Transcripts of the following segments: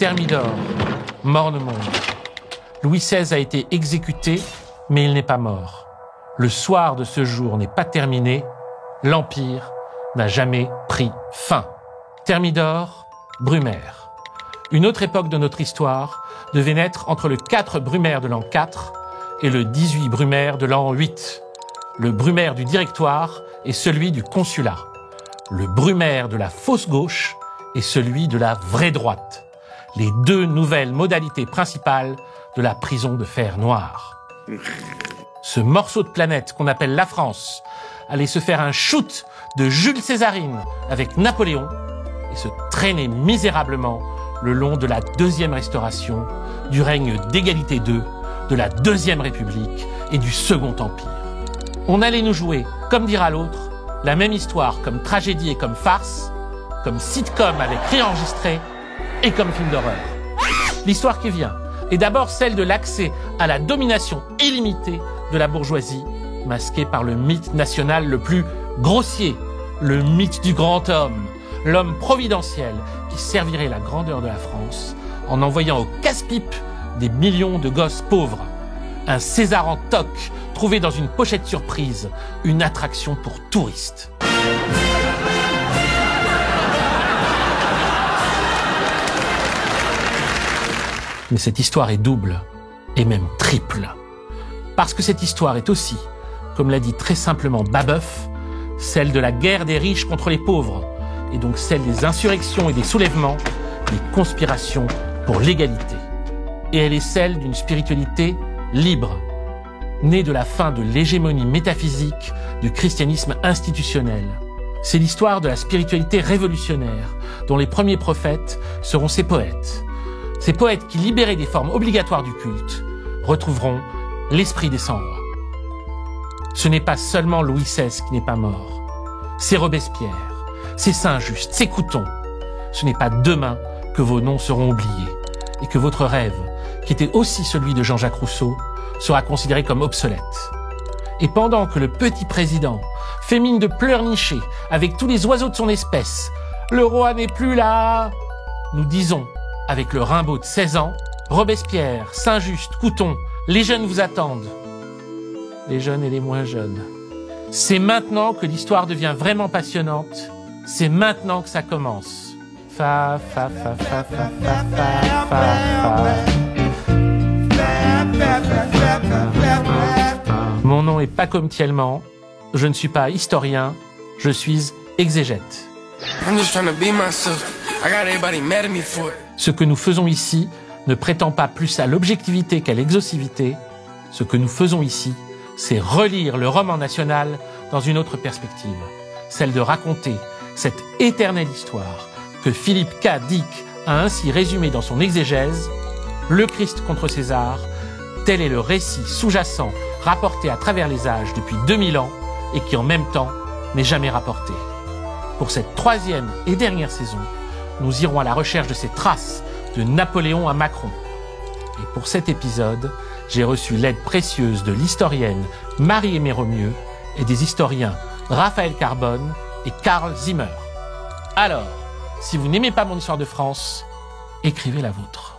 Thermidor, Morne-Monde. Louis XVI a été exécuté, mais il n'est pas mort. Le soir de ce jour n'est pas terminé, l'Empire n'a jamais pris fin. Thermidor, Brumaire. Une autre époque de notre histoire devait naître entre le 4 Brumaire de l'an 4 et le 18 Brumaire de l'an 8. Le Brumaire du Directoire et celui du Consulat. Le Brumaire de la fausse gauche et celui de la vraie droite. Les deux nouvelles modalités principales de la prison de fer noir. Ce morceau de planète qu'on appelle la France allait se faire un shoot de Jules Césarine avec Napoléon et se traîner misérablement le long de la deuxième restauration, du règne d'égalité 2, de la deuxième République et du Second Empire. On allait nous jouer, comme dira l'autre, la même histoire comme tragédie et comme farce, comme sitcom avec réenregistré et comme film d'horreur. L'histoire qui vient est d'abord celle de l'accès à la domination illimitée de la bourgeoisie, masquée par le mythe national le plus grossier, le mythe du grand homme, l'homme providentiel qui servirait la grandeur de la France en envoyant au casse-pipe des millions de gosses pauvres. Un César en toque trouvé dans une pochette surprise, une attraction pour touristes. Mais cette histoire est double, et même triple. Parce que cette histoire est aussi, comme l'a dit très simplement Babeuf, celle de la guerre des riches contre les pauvres, et donc celle des insurrections et des soulèvements, des conspirations pour l'égalité. Et elle est celle d'une spiritualité libre, née de la fin de l'hégémonie métaphysique du christianisme institutionnel. C'est l'histoire de la spiritualité révolutionnaire, dont les premiers prophètes seront ces poètes. Ces poètes qui, libérés des formes obligatoires du culte, retrouveront l'esprit des cendres. Ce n'est pas seulement Louis XVI qui n'est pas mort. C'est Robespierre, c'est Saint-Just, c'est Couthon. Ce n'est pas demain que vos noms seront oubliés et que votre rêve, qui était aussi celui de Jean-Jacques Rousseau, sera considéré comme obsolète. Et pendant que le petit président fait mine de pleurnicher avec tous les oiseaux de son espèce, le roi n'est plus là, nous disons, avec le Rimbaud de 16 ans, Robespierre, Saint-Just, Couthon, les jeunes vous attendent. Les jeunes et les moins jeunes. C'est maintenant que l'histoire devient vraiment passionnante. C'est maintenant que ça commence. Fa, fa, fa, fa, fa, fa, fa, fa, fa. Mon nom est Paco Mtielman. Je ne suis pas historien. Je suis exégète. Ce que nous faisons ici ne prétend pas plus à l'objectivité qu'à l'exhaustivité. Ce que nous faisons ici, c'est relire le roman national dans une autre perspective, celle de raconter cette éternelle histoire que Philippe K. Dick a ainsi résumée dans son exégèse, Le Christ contre César, tel est le récit sous-jacent rapporté à travers les âges depuis 2000 ans et qui en même temps n'est jamais rapporté. Pour cette troisième et dernière saison, nous irons à la recherche de ces traces de Napoléon à Macron. Et pour cet épisode, j'ai reçu l'aide précieuse de l'historienne Marie-Aimée Romieux et des historiens Raphaël Carbone et Karl Zimmer. Alors, si vous n'aimez pas mon histoire de France, écrivez la vôtre.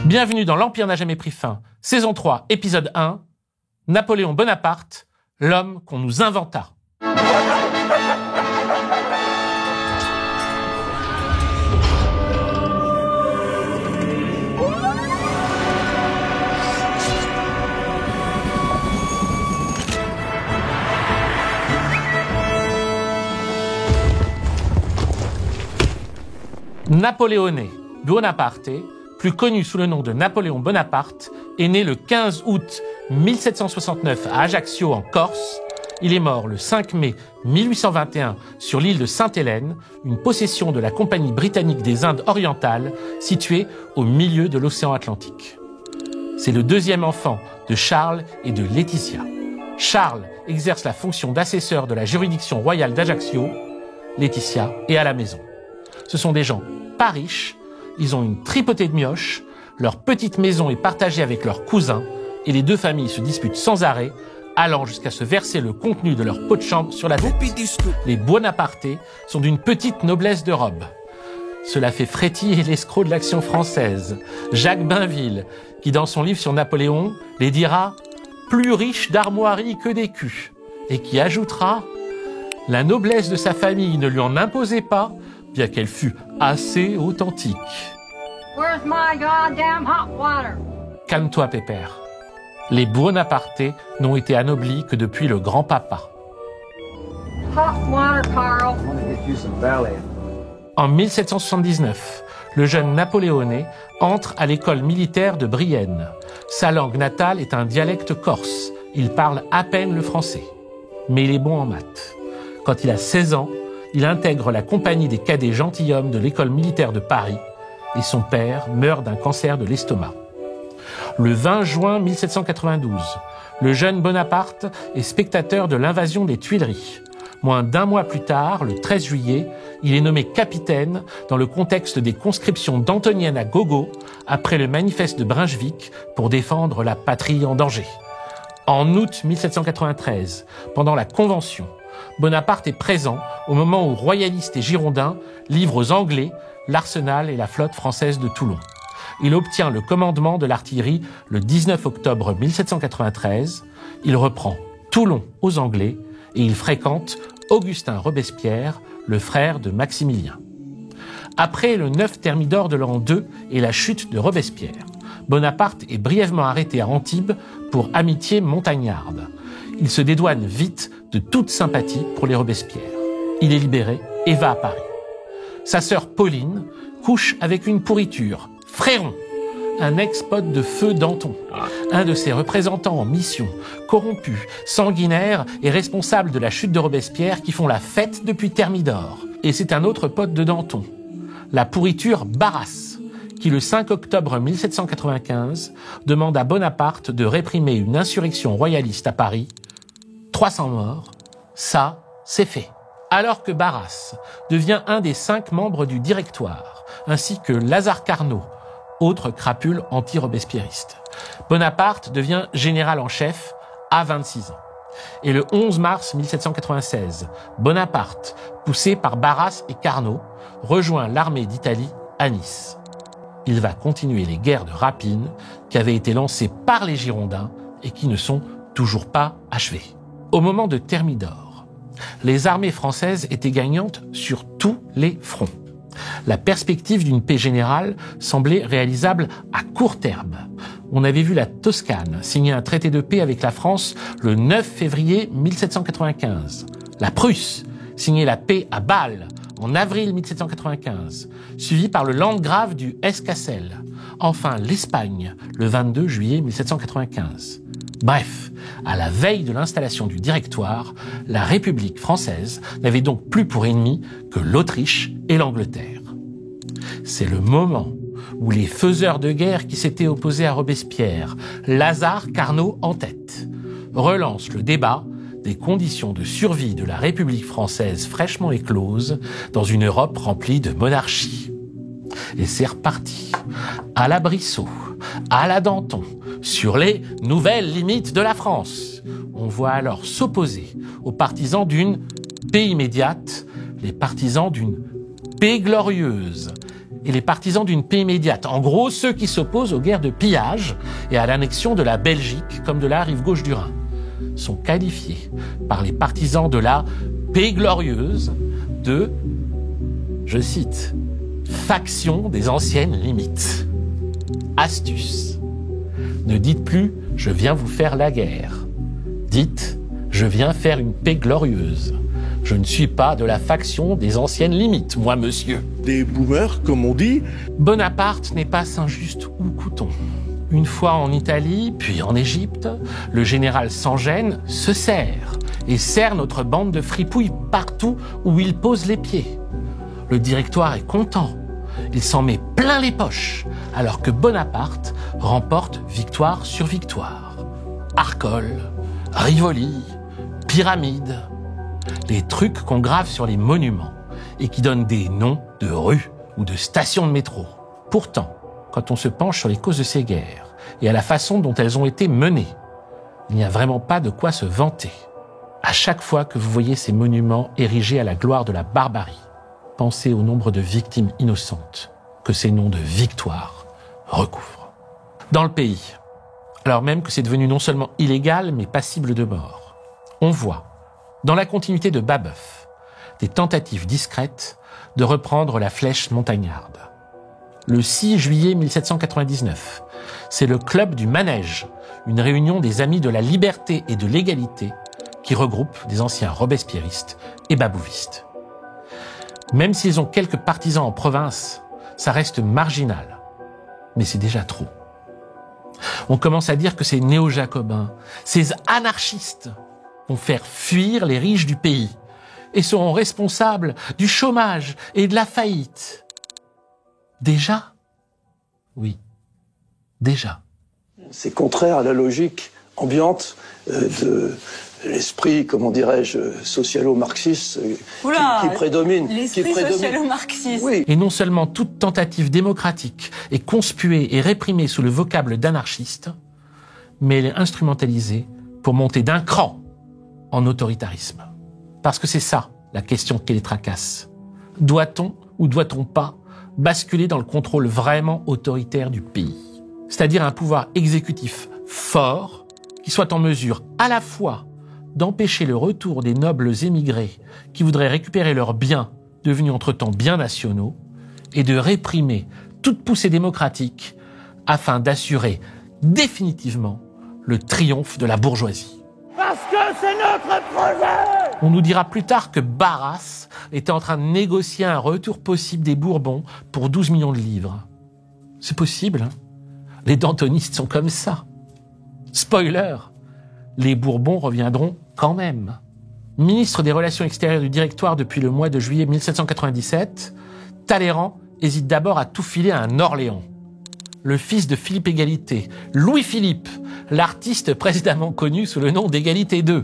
Bienvenue dans L'Empire n'a jamais pris fin, saison 3, épisode 1, Napoléon Bonaparte, l'homme qu'on nous inventa. Napoléone Bonaparte, plus connu sous le nom de Napoléon Bonaparte, est né le 15 août 1769 à Ajaccio en Corse. Il est mort le 5 mai 1821 sur l'île de Sainte-Hélène, une possession de la Compagnie britannique des Indes orientales, située au milieu de l'océan Atlantique. C'est le deuxième enfant de Charles et de Laetitia. Charles exerce la fonction d'assesseur de la juridiction royale d'Ajaccio. Laetitia est à la maison. Ce sont des gens pas riches, ils ont une tripotée de mioches, leur petite maison est partagée avec leurs cousins et les deux familles se disputent sans arrêt allant jusqu'à se verser le contenu de leur pot de chambre sur la tête. Les Buonaparté sont d'une petite noblesse de robe. Cela fait frétiller l'escroc de l'Action française, Jacques Bainville, qui dans son livre sur Napoléon les dira « plus riche d'armoiries que d'écus » et qui ajoutera « la noblesse de sa famille ne lui en imposait pas, bien qu'elle fût assez authentique. » Where's my goddamn hot water? Calme-toi, Pépère. Les Buonaparté n'ont été anoblis que depuis le grand-papa. Hot water, Carl. En 1779, le jeune Napoléonais entre à l'école militaire de Brienne. Sa langue natale est un dialecte corse. Il parle à peine le français. Mais il est bon en maths. Quand il a 16 ans, il intègre la compagnie des cadets gentilshommes de l'école militaire de Paris et son père meurt d'un cancer de l'estomac. Le 20 juin 1792, le jeune Bonaparte est spectateur de l'invasion des Tuileries. Moins d'un mois plus tard, le 13 juillet, il est nommé capitaine dans le contexte des conscriptions d'Antonienne à gogo après le manifeste de Brunswick pour défendre la patrie en danger. En août 1793, pendant la Convention, Bonaparte est présent au moment où royalistes et girondins livrent aux Anglais l'arsenal et la flotte française de Toulon. Il obtient le commandement de l'artillerie le 19 octobre 1793. Il reprend Toulon aux Anglais et il fréquente Augustin Robespierre, le frère de Maximilien. Après le 9 Thermidor de l'an 2 et la chute de Robespierre, Bonaparte est brièvement arrêté à Antibes pour amitié montagnarde. Il se dédouane vite de toute sympathie pour les Robespierre. Il est libéré et va à Paris. Sa sœur Pauline couche avec une pourriture, Fréron, un ex-pote de feu Danton, un de ses représentants en mission, corrompu, sanguinaire et responsable de la chute de Robespierre qui font la fête depuis Thermidor. Et c'est un autre pote de Danton, la pourriture Barras, qui le 5 octobre 1795 demande à Bonaparte de réprimer une insurrection royaliste à Paris. 300 morts, ça, c'est fait. Alors que Barras devient un des 5 membres du Directoire, ainsi que Lazare Carnot, autre crapule anti-robespierriste. Bonaparte devient général en chef à 26 ans. Et le 11 mars 1796, Bonaparte, poussé par Barras et Carnot, rejoint l'armée d'Italie à Nice. Il va continuer les guerres de rapine qui avaient été lancées par les Girondins et qui ne sont toujours pas achevées. Au moment de Thermidor, les armées françaises étaient gagnantes sur tous les fronts. La perspective d'une paix générale semblait réalisable à court terme. On avait vu la Toscane signer un traité de paix avec la France le 9 février 1795. La Prusse signer la paix à Bâle en avril 1795, suivi par le landgrave du Hesse-Cassel. Enfin, l'Espagne, le 22 juillet 1795. Bref, à la veille de l'installation du Directoire, la République française n'avait donc plus pour ennemis que l'Autriche et l'Angleterre. C'est le moment où les faiseurs de guerre qui s'étaient opposés à Robespierre, Lazare Carnot en tête, relancent le débat des conditions de survie de la République française fraîchement éclose dans une Europe remplie de monarchies. Et c'est reparti, à la Brissot, à la Danton, sur les nouvelles limites de la France. On voit alors s'opposer aux partisans d'une paix immédiate, les partisans d'une paix glorieuse et les partisans d'une paix immédiate. En gros, ceux qui s'opposent aux guerres de pillage et à l'annexion de la Belgique comme de la rive gauche du Rhin sont qualifiés par les partisans de la paix glorieuse de, je cite, faction des anciennes limites. Astuce. Ne dites plus « je viens vous faire la guerre ». Dites « je viens faire une paix glorieuse ». Je ne suis pas de la faction des anciennes limites, moi, monsieur. Des boomers, comme on dit. Bonaparte n'est pas Saint-Just ou Couthon. Une fois en Italie, puis en Égypte, le général sans gêne se serre et serre notre bande de fripouilles partout où il pose les pieds. Le Directoire est content. Il s'en met plein les poches, alors que Bonaparte remporte victoire sur victoire. Arcole, Rivoli, Pyramide, les trucs qu'on grave sur les monuments et qui donnent des noms de rues ou de stations de métro. Pourtant, quand on se penche sur les causes de ces guerres et à la façon dont elles ont été menées, Il n'y a vraiment pas de quoi se vanter. À chaque fois que vous voyez ces monuments érigés à la gloire de la barbarie, pensez au nombre de victimes innocentes que ces noms de victoire recouvrent. Dans le pays, alors même que c'est devenu non seulement illégal, mais passible de mort, on voit, dans la continuité de Babeuf, des tentatives discrètes de reprendre la flèche montagnarde. Le 6 juillet 1799, c'est le Club du Manège, une réunion des amis de la liberté et de l'égalité qui regroupe des anciens robespierristes et babouvistes. Même s'ils ont quelques partisans en province, ça reste marginal. Mais c'est déjà trop. On commence à dire que ces néo-jacobins, ces anarchistes, vont faire fuir les riches du pays et seront responsables du chômage et de la faillite. Déjà ? Oui, déjà. C'est contraire à la logique ambiante de l'esprit, comment dirais-je, socialo-marxiste qui prédomine. L'esprit socialo-marxiste. Oui. Et non seulement toute tentative démocratique est conspuée et réprimée sous le vocable d'anarchiste, mais elle est instrumentalisée pour monter d'un cran en autoritarisme. Parce que c'est ça, la question qui les tracasse. Doit-on ou doit-on pas basculer dans le contrôle vraiment autoritaire du pays ? C'est-à-dire un pouvoir exécutif fort qui soit en mesure à la fois d'empêcher le retour des nobles émigrés qui voudraient récupérer leurs biens devenus entre-temps biens nationaux et de réprimer toute poussée démocratique afin d'assurer définitivement le triomphe de la bourgeoisie. Parce que c'est notre projet! On nous dira plus tard que Barras était en train de négocier un retour possible des Bourbons pour 12 millions de livres. C'est possible, hein ? Les dantonistes sont comme ça. Spoiler, les Bourbons reviendront quand même. Ministre des Relations extérieures du Directoire depuis le mois de juillet 1797, Talleyrand hésite d'abord à tout filer à un Orléans. Le fils de Philippe Égalité, Louis-Philippe, l'artiste précédemment connu sous le nom d'Égalité II.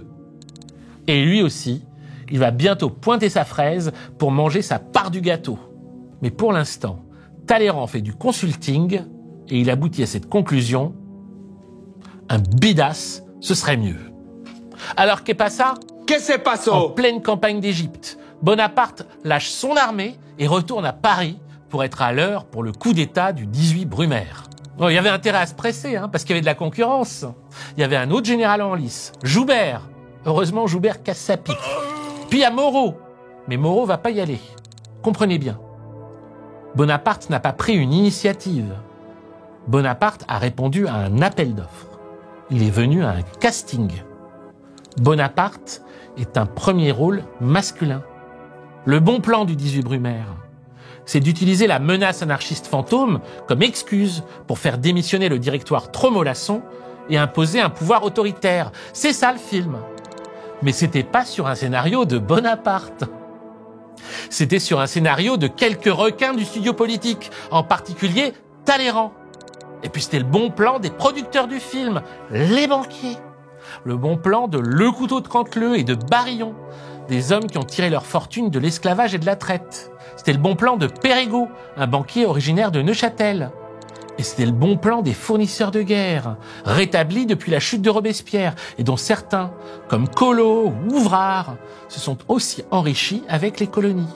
Et lui aussi, il va bientôt pointer sa fraise pour manger sa part du gâteau. Mais pour l'instant, Talleyrand fait du consulting et il aboutit à cette conclusion: un bidas, ce serait mieux. Alors qu'est pas ça ? Qu'est-ce qui passe? En pleine campagne d'Égypte, Bonaparte lâche son armée et retourne à Paris pour être à l'heure pour le coup d'État du 18 Brumaire. Bon, il y avait intérêt à se presser, parce qu'il y avait de la concurrence. Il y avait un autre général en lice, Joubert. Heureusement, Joubert casse sa pipe. Puis il y a Moreau. Mais Moreau va pas y aller. Comprenez bien. Bonaparte n'a pas pris une initiative. Bonaparte a répondu à un appel d'offres. Il est venu à un casting. Bonaparte est un premier rôle masculin. Le bon plan du 18 Brumaire, c'est d'utiliser la menace anarchiste fantôme comme excuse pour faire démissionner le directoire trop mollasson et imposer un pouvoir autoritaire. C'est ça le film. Mais c'était pas sur un scénario de Bonaparte. C'était sur un scénario de quelques requins du studio politique, en particulier Talleyrand. Et puis c'était le bon plan des producteurs du film, les banquiers. Le bon plan de Le Couteau de Canteleu et de Barillon, des hommes qui ont tiré leur fortune de l'esclavage et de la traite. C'était le bon plan de Perregaux, un banquier originaire de Neuchâtel. Et c'était le bon plan des fournisseurs de guerre, rétablis depuis la chute de Robespierre, et dont certains, comme Collot ou Ouvrard, se sont aussi enrichis avec les colonies.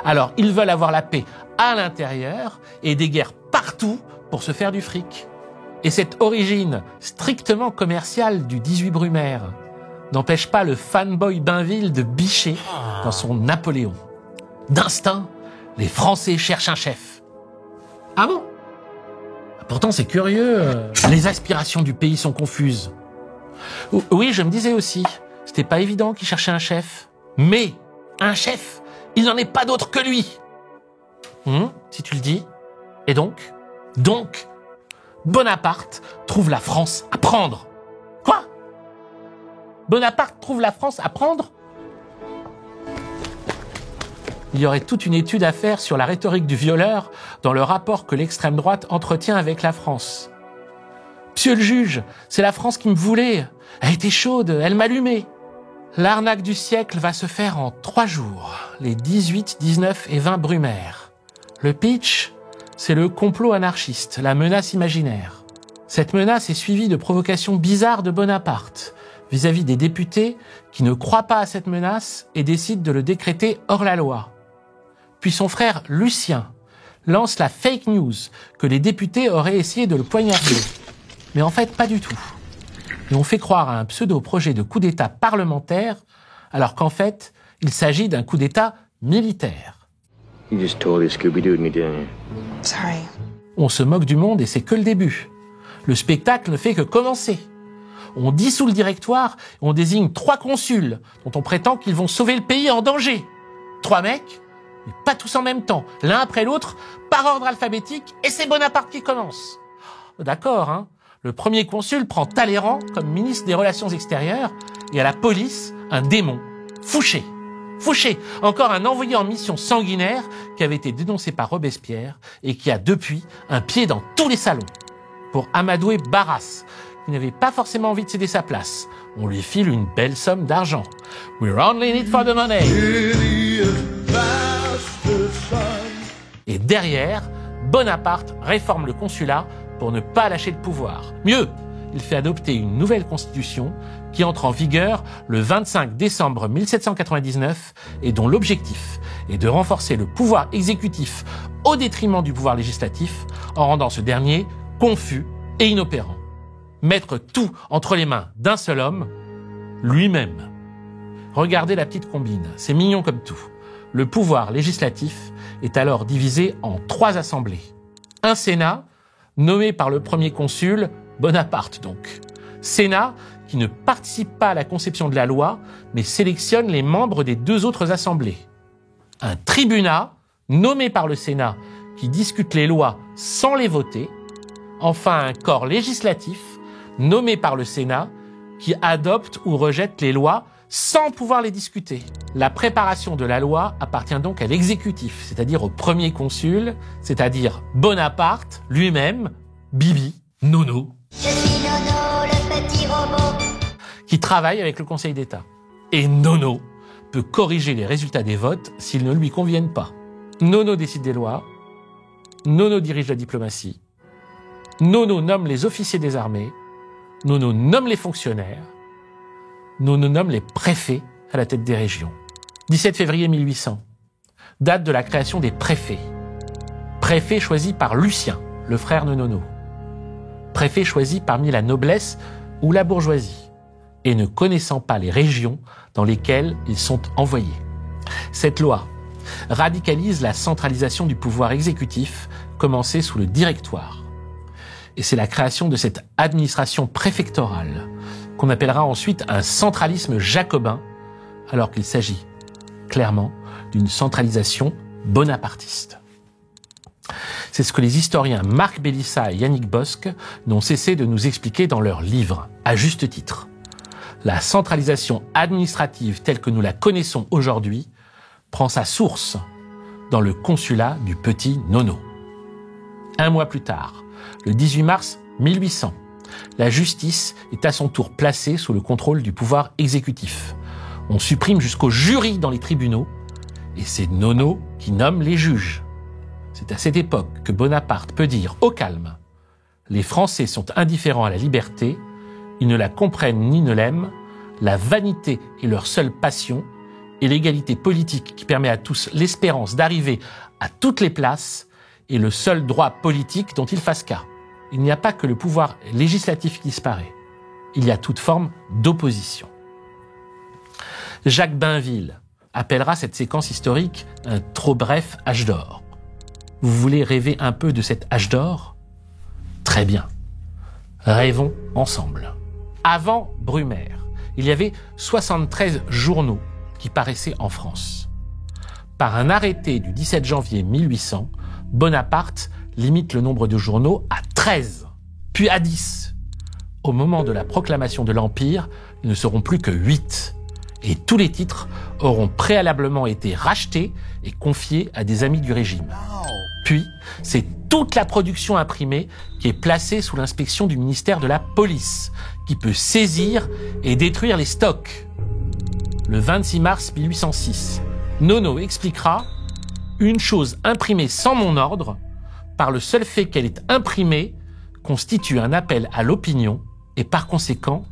Alors, ils veulent avoir la paix à l'intérieur et des guerres partout pour se faire du fric. Et cette origine strictement commerciale du 18 Brumaire n'empêche pas le fanboy Bainville de bicher dans son Napoléon. D'instinct, les Français cherchent un chef. Ah bon ? Pourtant, c'est curieux. Les aspirations du pays sont confuses. Oui, je me disais aussi, c'était pas évident qu'il cherchait un chef. Mais un chef, il n'en est pas d'autre que lui. Si tu le dis. Et donc, Bonaparte trouve la France à prendre. Quoi ? Bonaparte trouve la France à prendre ? Il y aurait toute une étude à faire sur la rhétorique du violeur dans le rapport que l'extrême droite entretient avec la France. Monsieur le juge, c'est la France qui me voulait. Elle était chaude, elle m'allumait. L'arnaque du siècle va se faire en 3 jours, les 18, 19 et 20 Brumaire. Le pitch, c'est le complot anarchiste, la menace imaginaire. Cette menace est suivie de provocations bizarres de Bonaparte vis-à-vis des députés qui ne croient pas à cette menace et décident de le décréter hors la loi. Puis son frère Lucien lance la fake news que les députés auraient essayé de le poignarder. Mais en fait, pas du tout. Et on fait croire à un pseudo-projet de coup d'État parlementaire, alors qu'en fait, il s'agit d'un coup d'État militaire. You just totally Scooby-Dooed me, didn't you? Sorry. On se moque du monde et c'est que le début. Le spectacle ne fait que commencer. On dissout le directoire, on désigne 3 consuls dont on prétend qu'ils vont sauver le pays en danger. 3 mecs, mais pas tous en même temps, l'un après l'autre, par ordre alphabétique, et c'est Bonaparte qui commence. D'accord, hein. Le premier consul prend Talleyrand comme ministre des Relations extérieures et à la police, un démon, Fouché. Fouché, encore un envoyé en mission sanguinaire qui avait été dénoncé par Robespierre et qui a depuis un pied dans tous les salons. Pour amadouer Barras, qui n'avait pas forcément envie de céder sa place, on lui file une belle somme d'argent. We're only in it for the money. Et derrière, Bonaparte réforme le consulat pour ne pas lâcher le pouvoir. Mieux, il fait adopter une nouvelle constitution qui entre en vigueur le 25 décembre 1799 et dont l'objectif est de renforcer le pouvoir exécutif au détriment du pouvoir législatif en rendant ce dernier confus et inopérant. Mettre tout entre les mains d'un seul homme, lui-même. Regardez la petite combine, c'est mignon comme tout. Le pouvoir législatif est alors divisé en 3 assemblées. Un Sénat, nommé par le premier consul, Bonaparte donc. Sénat qui ne participe pas à la conception de la loi, mais sélectionne les membres des 2 autres assemblées. Un tribunat, nommé par le Sénat, qui discute les lois sans les voter. Enfin, un corps législatif, nommé par le Sénat, qui adopte ou rejette les lois sans pouvoir les discuter. La préparation de la loi appartient donc à l'exécutif, c'est-à-dire au premier consul, c'est-à-dire Bonaparte lui-même, Bibi, Nono. Je suis Nono, le petit robot. Qui travaille avec le Conseil d'État. Et Nono peut corriger les résultats des votes s'ils ne lui conviennent pas. Nono décide des lois, Nono dirige la diplomatie, Nono nomme les officiers des armées, Nono nomme les fonctionnaires, Nono nomme les préfets à la tête des régions. 17 février 1800, date de la création des préfets. Préfet choisi par Lucien, le frère de Nono. Préfet choisi parmi la noblesse ou la bourgeoisie, et ne connaissant pas les régions dans lesquelles ils sont envoyés. Cette loi radicalise la centralisation du pouvoir exécutif commencée sous le Directoire. Et c'est la création de cette administration préfectorale qu'on appellera ensuite un centralisme jacobin, alors qu'il s'agit clairement d'une centralisation bonapartiste. C'est ce que les historiens Marc Bélissa et Yannick Bosque n'ont cessé de nous expliquer dans leurs livres, à juste titre. La centralisation administrative telle que nous la connaissons aujourd'hui prend sa source dans le consulat du petit Nono. Un mois plus tard, le 18 mars 1800, la justice est à son tour placée sous le contrôle du pouvoir exécutif. On supprime jusqu'au jury dans les tribunaux et c'est Nono qui nomme les juges. C'est à cette époque que Bonaparte peut dire au calme « Les Français sont indifférents à la liberté, ils ne la comprennent ni ne l'aiment, la vanité est leur seule passion, et l'égalité politique qui permet à tous l'espérance d'arriver à toutes les places est le seul droit politique dont ils fassent cas. Il n'y a pas que le pouvoir législatif qui disparaît, il y a toute forme d'opposition. » Jacques Bainville appellera cette séquence historique un trop bref âge d'or. Vous voulez rêver un peu de cet âge d'or ? Très bien. Rêvons ensemble. Avant Brumaire, il y avait 73 journaux qui paraissaient en France. Par un arrêté du 17 janvier 1800, Bonaparte limite le nombre de journaux à 13, puis à 10. Au moment de la proclamation de l'Empire, ils ne seront plus que 8. Et tous les titres auront préalablement été rachetés et confiés à des amis du régime. Puis, c'est toute la production imprimée qui est placée sous l'inspection du ministère de la Police, qui peut saisir et détruire les stocks. Le 26 mars 1806, Nono expliquera « Une chose imprimée sans mon ordre, par le seul fait qu'elle est imprimée, constitue un appel à l'opinion et par conséquent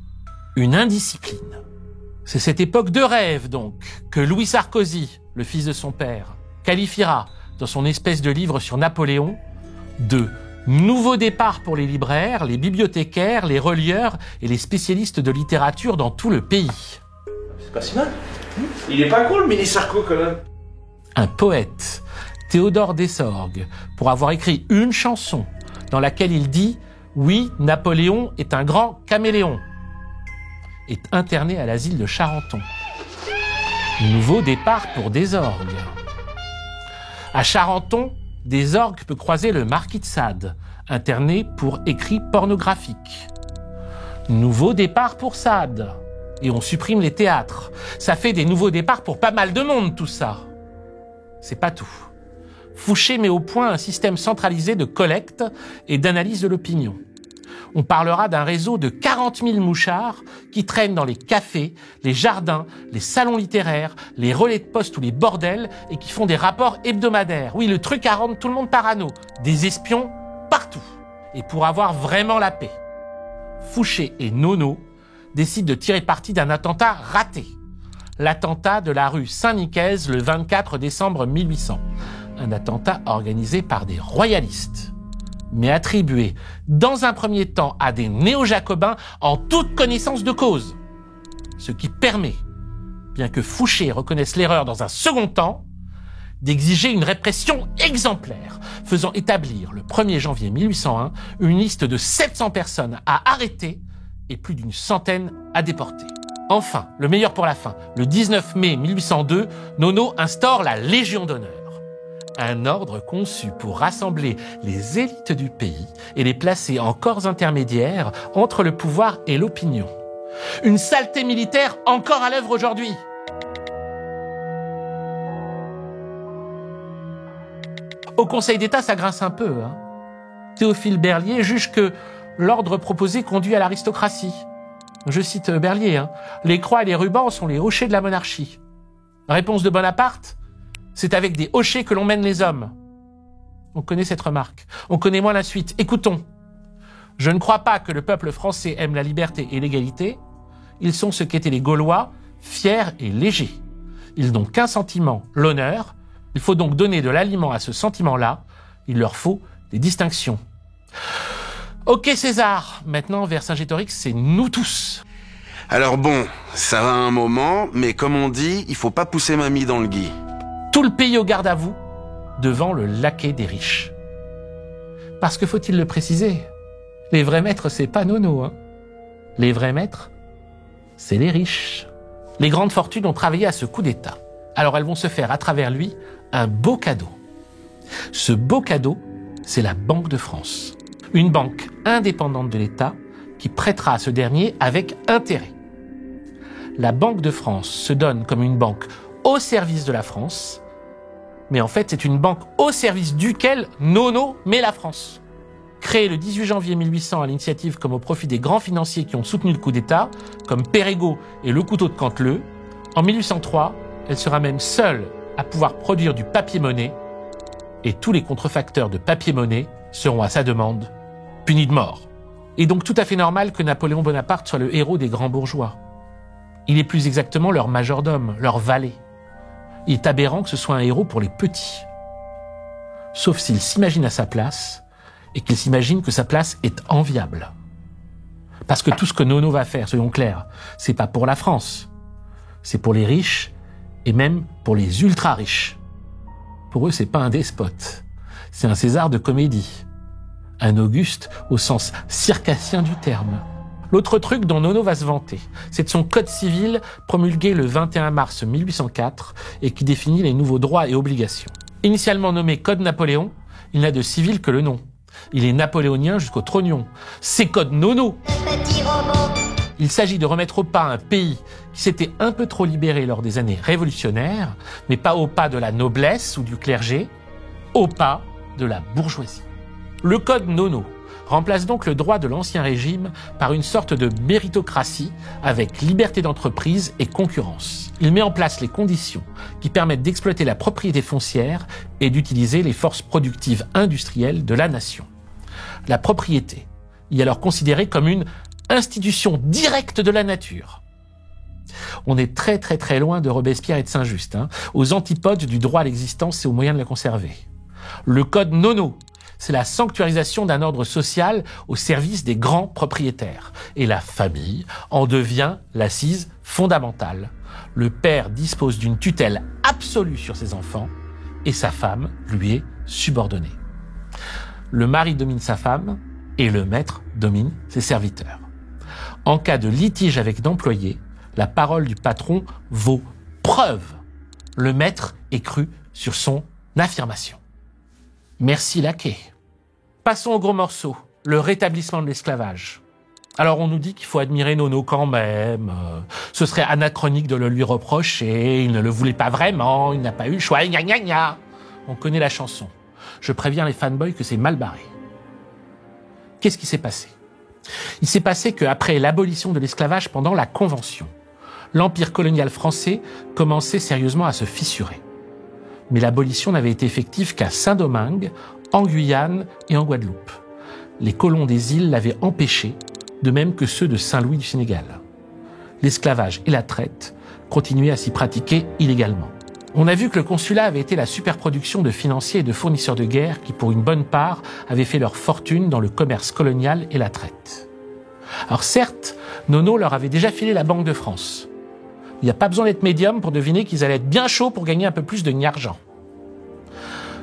une indiscipline. C'est cette époque de rêve donc que Louis Sarkozy, le fils de son père, qualifiera dans son espèce de livre sur Napoléon de nouveau départ pour les libraires, les bibliothécaires, les relieurs et les spécialistes de littérature dans tout le pays. C'est pas si mal. Il est pas con, le mini Sarko, quand même. Un poète, Théodore Dessorgues, pour avoir écrit une chanson dans laquelle il dit « Oui, Napoléon est un grand caméléon », est interné à l'asile de Charenton. Nouveau départ pour Desorgues. À Charenton, Desorgues peut croiser le marquis de Sade, interné pour écrit pornographique. Nouveau départ pour Sade. Et on supprime les théâtres. Ça fait des nouveaux départs pour pas mal de monde, tout ça. C'est pas tout. Fouché met au point un système centralisé de collecte et d'analyse de l'opinion. On parlera d'un réseau de 40 000 mouchards qui traînent dans les cafés, les jardins, les salons littéraires, les relais de poste ou les bordels et qui font des rapports hebdomadaires. Oui, le truc à rendre tout le monde parano. Des espions partout. Et pour avoir vraiment la paix, Fouché et Nono décident de tirer parti d'un attentat raté. L'attentat de la rue Saint-Nicaise le 24 décembre 1800. Un attentat organisé par des royalistes, mais attribué dans un premier temps à des néo-jacobins en toute connaissance de cause. Ce qui permet, bien que Fouché reconnaisse l'erreur dans un second temps, d'exiger une répression exemplaire, faisant établir le 1er janvier 1801 une liste de 700 personnes à arrêter et plus d'une centaine à déporter. Enfin, le meilleur pour la fin, le 19 mai 1802, Nono instaure la Légion d'honneur. Un ordre conçu pour rassembler les élites du pays et les placer en corps intermédiaires entre le pouvoir et l'opinion. Une saleté militaire encore à l'œuvre aujourd'hui. Au Conseil d'État, ça grince un peu. Théophile Berlier juge que l'ordre proposé conduit à l'aristocratie. Je cite Berlier, les croix et les rubans sont les hochets de la monarchie. Réponse de Bonaparte, c'est avec des hochets que l'on mène les hommes. On connaît cette remarque. On connaît moins la suite. Écoutons. Je ne crois pas que le peuple français aime la liberté et l'égalité. Ils sont ce qu'étaient les Gaulois, fiers et légers. Ils n'ont qu'un sentiment, l'honneur. Il faut donc donner de l'aliment à ce sentiment-là. Il leur faut des distinctions. Ok César, maintenant Vercingétorix, c'est nous tous. Alors bon, ça va un moment, mais comme on dit, il faut pas pousser mamie dans le gui. Tout le pays au garde à vous, devant le laquais des riches. Parce que faut-il le préciser, les vrais maîtres, c'est pas Nono. Les vrais maîtres, c'est les riches. Les grandes fortunes ont travaillé à ce coup d'État. Alors elles vont se faire à travers lui un beau cadeau. Ce beau cadeau, c'est la Banque de France. Une banque indépendante de l'État qui prêtera à ce dernier avec intérêt. La Banque de France se donne comme une banque au service de la France, mais en fait c'est une banque au service duquel Nono met la France. Créée le 18 janvier 1800 à l'initiative comme au profit des grands financiers qui ont soutenu le coup d'État, comme Perregaux et le couteau de Canteleu, en 1803, elle sera même seule à pouvoir produire du papier-monnaie, et tous les contrefacteurs de papier-monnaie seront à sa demande punis de mort. Et donc tout à fait normal que Napoléon Bonaparte soit le héros des grands bourgeois. Il est plus exactement leur majordome, leur valet. Il est aberrant que ce soit un héros pour les petits. Sauf s'il s'imagine à sa place, et qu'il s'imagine que sa place est enviable. Parce que tout ce que Nono va faire, soyons clairs, c'est pas pour la France. C'est pour les riches, et même pour les ultra-riches. Pour eux, c'est pas un despote. C'est un César de comédie. Un Auguste au sens circassien du terme. L'autre truc dont Nono va se vanter, c'est de son code civil promulgué le 21 mars 1804 et qui définit les nouveaux droits et obligations. Initialement nommé Code Napoléon, il n'a de civil que le nom. Il est napoléonien jusqu'au trognon. C'est Code Nono. Il s'agit de remettre au pas un pays qui s'était un peu trop libéré lors des années révolutionnaires, mais pas au pas de la noblesse ou du clergé, au pas de la bourgeoisie. Le Code Nono remplace donc le droit de l'Ancien Régime par une sorte de méritocratie avec liberté d'entreprise et concurrence. Il met en place les conditions qui permettent d'exploiter la propriété foncière et d'utiliser les forces productives industrielles de la nation. La propriété y est alors considérée comme une institution directe de la nature. On est très très très loin de Robespierre et de Saint-Just, aux antipodes du droit à l'existence et aux moyens de la conserver. Le code Nono, c'est la sanctuarisation d'un ordre social au service des grands propriétaires. Et la famille en devient l'assise fondamentale. Le père dispose d'une tutelle absolue sur ses enfants et sa femme lui est subordonnée. Le mari domine sa femme et le maître domine ses serviteurs. En cas de litige avec l'employé, la parole du patron vaut preuve. Le maître est cru sur son affirmation. Merci Laquais. Passons au gros morceau, le rétablissement de l'esclavage. Alors on nous dit qu'il faut admirer Nono quand même, ce serait anachronique de le lui reprocher, il ne le voulait pas vraiment, il n'a pas eu le choix, gna gna gna. On connaît la chanson. Je préviens les fanboys que c'est mal barré. Qu'est-ce qui s'est passé ? Il s'est passé qu'après l'abolition de l'esclavage pendant la Convention, l'empire colonial français commençait sérieusement à se fissurer. Mais l'abolition n'avait été effective qu'à Saint-Domingue, en Guyane et en Guadeloupe. Les colons des îles l'avaient empêché, de même que ceux de Saint-Louis du Sénégal. L'esclavage et la traite continuaient à s'y pratiquer illégalement. On a vu que le consulat avait été la superproduction de financiers et de fournisseurs de guerre qui, pour une bonne part, avaient fait leur fortune dans le commerce colonial et la traite. Alors certes, Nono leur avait déjà filé la Banque de France. Il n'y a pas besoin d'être médium pour deviner qu'ils allaient être bien chauds pour gagner un peu plus de gnargent.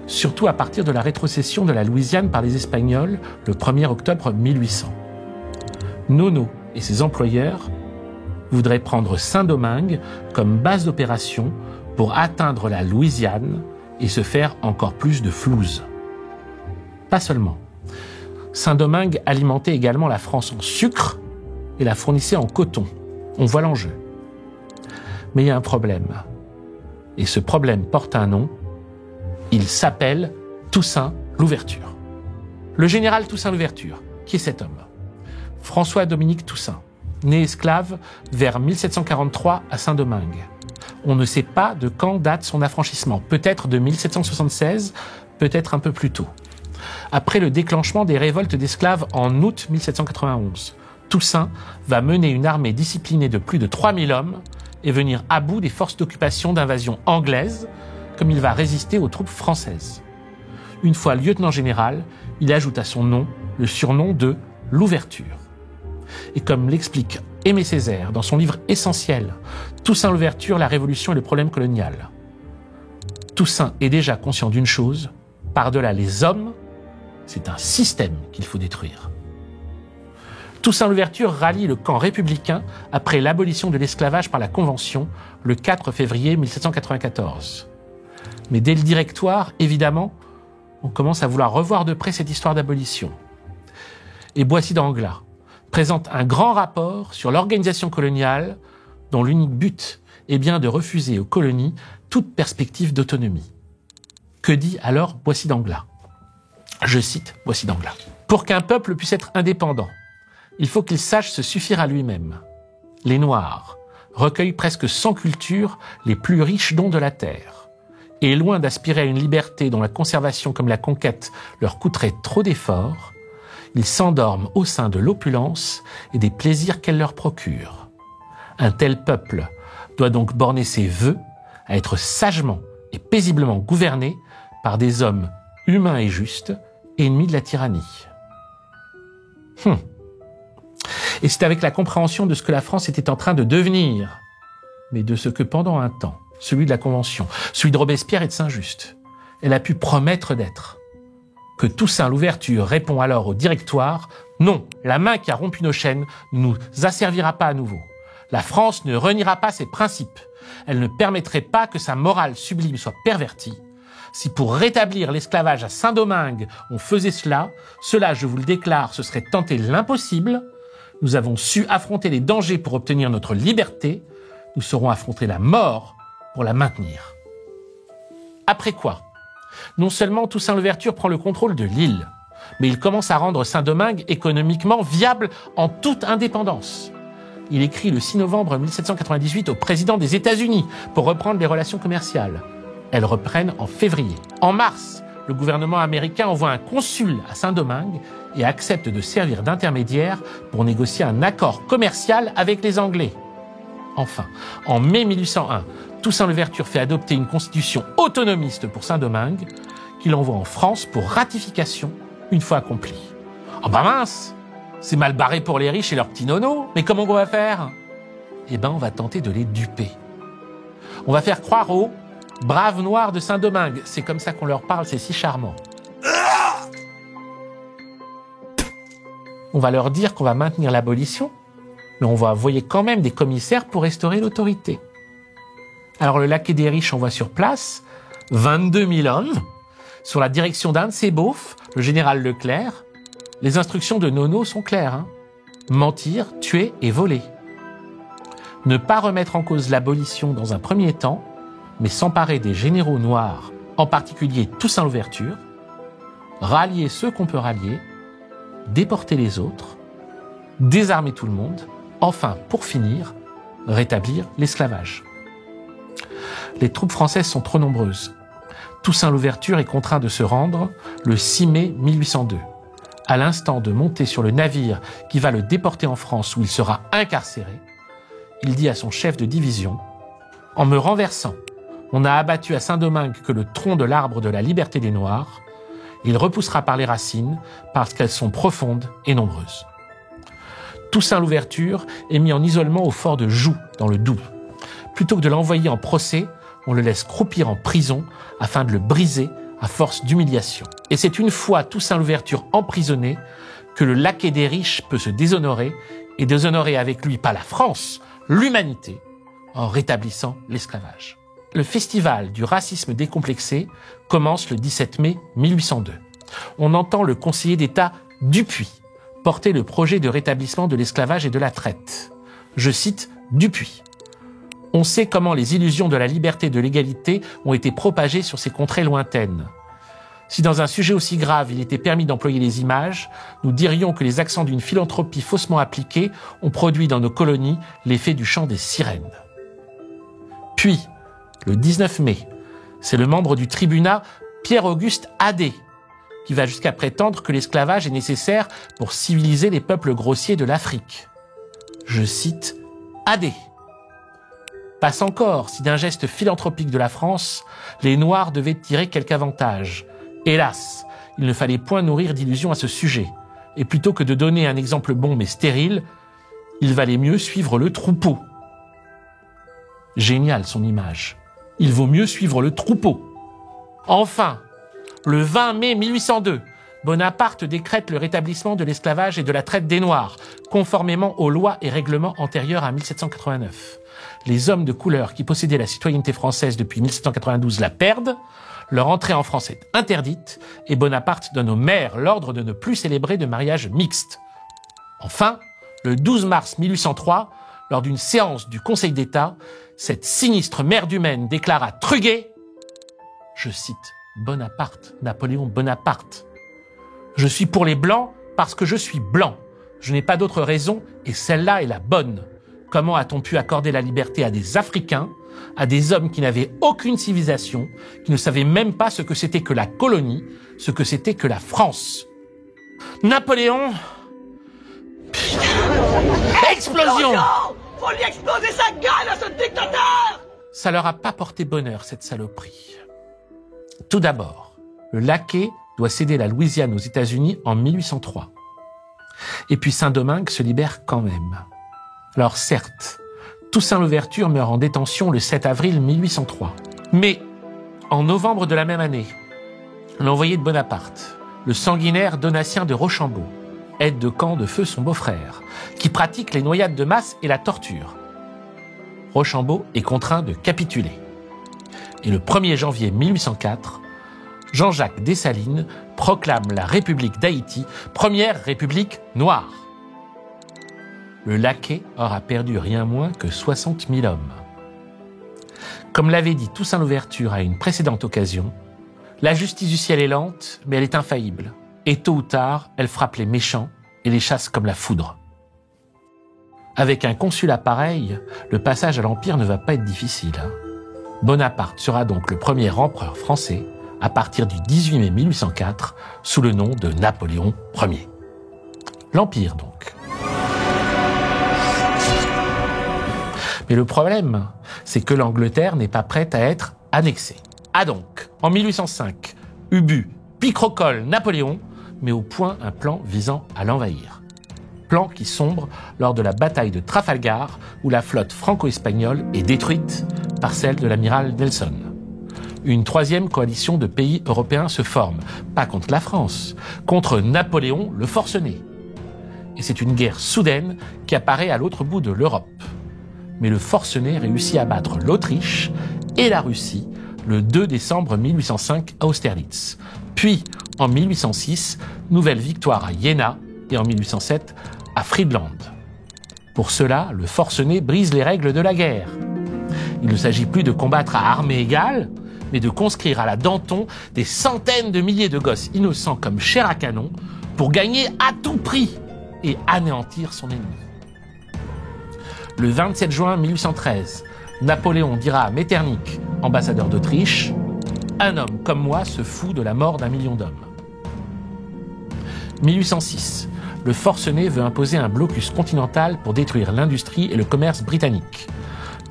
Surtout à partir de la rétrocession de la Louisiane par les Espagnols le 1er octobre 1800. Nono et ses employeurs voudraient prendre Saint-Domingue comme base d'opération pour atteindre la Louisiane et se faire encore plus de flouze. Pas seulement. Saint-Domingue alimentait également la France en sucre et la fournissait en coton. On voit l'enjeu. Mais il y a un problème. Et ce problème porte un nom. Il s'appelle Toussaint Louverture. Le général Toussaint Louverture, qui est cet homme ? François-Dominique Toussaint, né esclave vers 1743 à Saint-Domingue. On ne sait pas de quand date son affranchissement, peut-être de 1776, peut-être un peu plus tôt. Après le déclenchement des révoltes d'esclaves en août 1791, Toussaint va mener une armée disciplinée de plus de 3000 hommes et venir à bout des forces d'occupation d'invasion anglaise, comme il va résister aux troupes françaises. Une fois lieutenant général, il ajoute à son nom le surnom de Louverture. Et comme l'explique Aimé Césaire dans son livre essentiel « Toussaint Louverture, la Révolution et le problème colonial », Toussaint est déjà conscient d'une chose, par-delà les hommes, c'est un système qu'il faut détruire. Toussaint Louverture rallie le camp républicain après l'abolition de l'esclavage par la Convention le 4 février 1794. Mais dès le Directoire, évidemment, on commence à vouloir revoir de près cette histoire d'abolition. Et Boissy d'Anglas présente un grand rapport sur l'organisation coloniale dont l'unique but est bien de refuser aux colonies toute perspective d'autonomie. Que dit alors Boissy d'Anglas ? Je cite Boissy d'Anglas. « Pour qu'un peuple puisse être indépendant, il faut qu'il sache se suffire à lui-même. Les Noirs recueillent presque sans culture les plus riches dons de la terre. Et loin d'aspirer à une liberté dont la conservation comme la conquête leur coûterait trop d'efforts, ils s'endorment au sein de l'opulence et des plaisirs qu'elle leur procure. Un tel peuple doit donc borner ses vœux à être sagement et paisiblement gouverné par des hommes humains et justes, ennemis de la tyrannie. » Et c'est avec la compréhension de ce que la France était en train de devenir, mais de ce que pendant un temps, celui de la Convention, celui de Robespierre et de Saint-Just, elle a pu promettre d'être, que Toussaint Louverture répond alors au Directoire « Non, la main qui a rompu nos chaînes ne nous asservira pas à nouveau. La France ne reniera pas ses principes. Elle ne permettrait pas que sa morale sublime soit pervertie. Si pour rétablir l'esclavage à Saint-Domingue, on faisait cela, je vous le déclare, ce serait tenter l'impossible. Nous avons su affronter les dangers pour obtenir notre liberté. Nous saurons affronter la mort pour la maintenir. » Après quoi ? Non seulement Toussaint Louverture prend le contrôle de l'île, mais il commence à rendre Saint-Domingue économiquement viable en toute indépendance. Il écrit le 6 novembre 1798 au président des États-Unis pour reprendre les relations commerciales. Elles reprennent en février. En mars, le gouvernement américain envoie un consul à Saint-Domingue et accepte de servir d'intermédiaire pour négocier un accord commercial avec les Anglais. Enfin, en mai 1801, Toussaint Louverture fait adopter une constitution autonomiste pour Saint-Domingue qu'il envoie en France pour ratification une fois accomplie. Oh bah mince, c'est mal barré pour les riches et leurs petits nonos, mais comment on va faire ? Eh ben, on va tenter de les duper. On va faire croire aux braves noirs de Saint-Domingue. C'est comme ça qu'on leur parle, c'est si charmant. On va leur dire qu'on va maintenir l'abolition, mais on va envoyer quand même des commissaires pour restaurer l'autorité. Alors le laquais des riches envoie sur place 22 000 hommes, sous la direction d'un de ses beaufs, le général Leclerc. Les instructions de Nono sont claires. Mentir, tuer et voler. Ne pas remettre en cause l'abolition dans un premier temps, mais s'emparer des généraux noirs, en particulier Toussaint Louverture, rallier ceux qu'on peut rallier, déporter les autres, désarmer tout le monde, enfin, pour finir, rétablir l'esclavage. Les troupes françaises sont trop nombreuses. Toussaint Louverture est contraint de se rendre le 6 mai 1802. À l'instant de monter sur le navire qui va le déporter en France où il sera incarcéré, il dit à son chef de division « En me renversant, on a abattu à Saint-Domingue que le tronc de l'arbre de la liberté des Noirs. Il repoussera par les racines parce qu'elles sont profondes et nombreuses. » Toussaint Louverture est mis en isolement au fort de Joux, dans le Doubs. Plutôt que de l'envoyer en procès, on le laisse croupir en prison afin de le briser à force d'humiliation. Et c'est une fois Toussaint Louverture emprisonné que le laquais des riches peut se déshonorer et déshonorer avec lui pas la France, l'humanité, en rétablissant l'esclavage. Le festival du racisme décomplexé commence le 17 mai 1802. On entend le conseiller d'État Dupuy porter le projet de rétablissement de l'esclavage et de la traite. Je cite Dupuy. On sait comment les illusions de la liberté et de l'égalité ont été propagées sur ces contrées lointaines. Si dans un sujet aussi grave il était permis d'employer les images, nous dirions que les accents d'une philanthropie faussement appliquée ont produit dans nos colonies l'effet du chant des sirènes. Puis, le 19 mai, c'est le membre du tribunat Pierre-Auguste Adet qui va jusqu'à prétendre que l'esclavage est nécessaire pour civiliser les peuples grossiers de l'Afrique. Je cite Adet. Passe encore si d'un geste philanthropique de la France, les Noirs devaient tirer quelque avantage. Hélas, il ne fallait point nourrir d'illusions à ce sujet. Et plutôt que de donner un exemple bon mais stérile, il valait mieux suivre le troupeau. Génial son image. Il vaut mieux suivre le troupeau. Enfin, le 20 mai 1802, Bonaparte décrète le rétablissement de l'esclavage et de la traite des Noirs, conformément aux lois et règlements antérieurs à 1789. Les hommes de couleur qui possédaient la citoyenneté française depuis 1792 la perdent, leur entrée en France est interdite et Bonaparte donne aux maires l'ordre de ne plus célébrer de mariage mixte. Enfin, le 12 mars 1803, lors d'une séance du Conseil d'État, cette sinistre mère du Maine déclare à Truguet, je cite Bonaparte, Napoléon Bonaparte, « Je suis pour les Blancs parce que je suis blanc. Je n'ai pas d'autre raison et celle-là est la bonne. Comment a-t-on pu accorder la liberté à des Africains, à des hommes qui n'avaient aucune civilisation, qui ne savaient même pas ce que c'était que la colonie, ce que c'était que la France. Napoléon... Explosion! Faut lui exploser sa gueule à ce dictateur! Ça leur a pas porté bonheur, cette saloperie. Tout d'abord, le laquais doit céder la Louisiane aux États-Unis en 1803. Et puis Saint-Domingue se libère quand même. Alors certes, Toussaint Louverture meurt en détention le 7 avril 1803. Mais, en novembre de la même année, l'envoyé de Bonaparte, le sanguinaire Donatien de Rochambeau, aide de camp de feu son beau-frère, qui pratique les noyades de masse et la torture. Rochambeau est contraint de capituler. Et le 1er janvier 1804, Jean-Jacques Dessalines proclame la République d'Haïti, première république noire. Le laquais aura perdu rien moins que 60 000 hommes. Comme l'avait dit Toussaint Louverture à une précédente occasion, la justice du ciel est lente, mais elle est infaillible. Et tôt ou tard, elle frappe les méchants et les chasse comme la foudre. Avec un consulat pareil, le passage à l'Empire ne va pas être difficile. Bonaparte sera donc le premier empereur français à partir du 18 mai 1804, sous le nom de Napoléon Ier. L'Empire, donc. Mais le problème, c'est que l'Angleterre n'est pas prête à être annexée. Ah donc, en 1805, Ubu, Picrocole, Napoléon met au point un plan visant à l'envahir. Plan qui sombre lors de la bataille de Trafalgar, où la flotte franco-espagnole est détruite par celle de l'amiral Nelson. Une troisième coalition de pays européens se forme, pas contre la France, contre Napoléon le forcené. Et c'est une guerre soudaine qui apparaît à l'autre bout de l'Europe. Mais le forcené réussit à battre l'Autriche et la Russie le 2 décembre 1805 à Austerlitz. Puis, en 1806, nouvelle victoire à Iéna et en 1807 à Friedland. Pour cela, le forcené brise les règles de la guerre. Il ne s'agit plus de combattre à armes égales, mais de conscrire à la Danton des centaines de milliers de gosses innocents comme chair à canon pour gagner à tout prix et anéantir son ennemi. Le 27 juin 1813, Napoléon dira à Metternich, ambassadeur d'Autriche, « Un homme comme moi se fout de la mort d'1 million d'hommes ». 1806, le forcené veut imposer un blocus continental pour détruire l'industrie et le commerce britannique.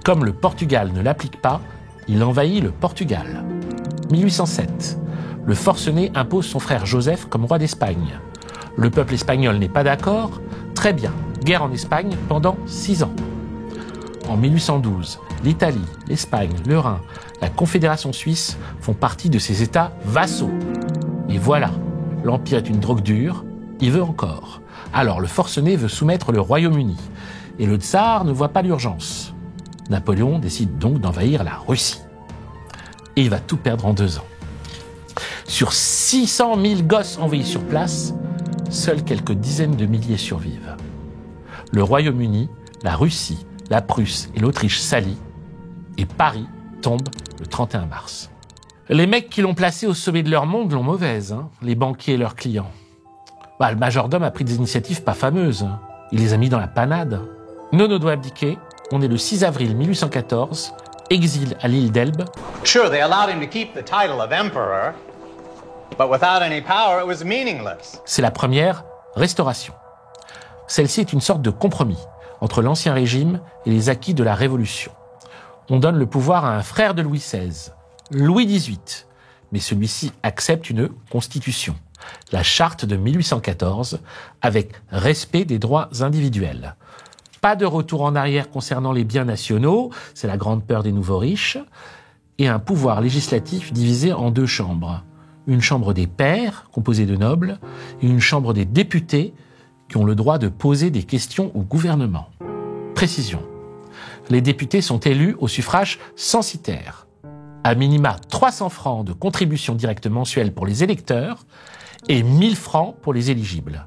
Comme le Portugal ne l'applique pas, il envahit le Portugal. 1807, le forcené impose son frère Joseph comme roi d'Espagne. Le peuple espagnol n'est pas d'accord. Très bien, guerre en Espagne pendant 6 ans. En 1812, l'Italie, l'Espagne, le Rhin, la Confédération suisse font partie de ces États vassaux. Et voilà, l'Empire est une drogue dure, il veut encore. Alors le forcené veut soumettre le Royaume-Uni. Et le tsar ne voit pas l'urgence. Napoléon décide donc d'envahir la Russie. Et il va tout perdre en 2 ans. Sur 600 000 gosses envoyés sur place, seuls quelques dizaines de milliers survivent. Le Royaume-Uni, la Russie, la Prusse et l'Autriche s'allient, et Paris tombe le 31 mars. Les mecs qui l'ont placé au sommet de leur monde l'ont mauvaise, les banquiers et leurs clients. Le majordome a pris des initiatives pas fameuses. Il les a mis dans la panade. Nono doit abdiquer. On est le 6 avril 1814, exil à l'île d'Elbe. Sure, they allowed him to keep the title of emperor, but without any power, it was meaningless. C'est la première restauration. Celle-ci est une sorte de compromis entre l'ancien régime et les acquis de la Révolution. On donne le pouvoir à un frère de Louis XVI, Louis XVIII, mais celui-ci accepte une constitution, la charte de 1814, avec respect des droits individuels. Pas de retour en arrière concernant les biens nationaux, c'est la grande peur des nouveaux riches, et un pouvoir législatif divisé en 2 chambres. Une chambre des pairs, composée de nobles, et une chambre des députés, qui ont le droit de poser des questions au gouvernement. Précision. Les députés sont élus au suffrage censitaire. À minima 300 francs de contribution directe mensuelle pour les électeurs et 1000 francs pour les éligibles.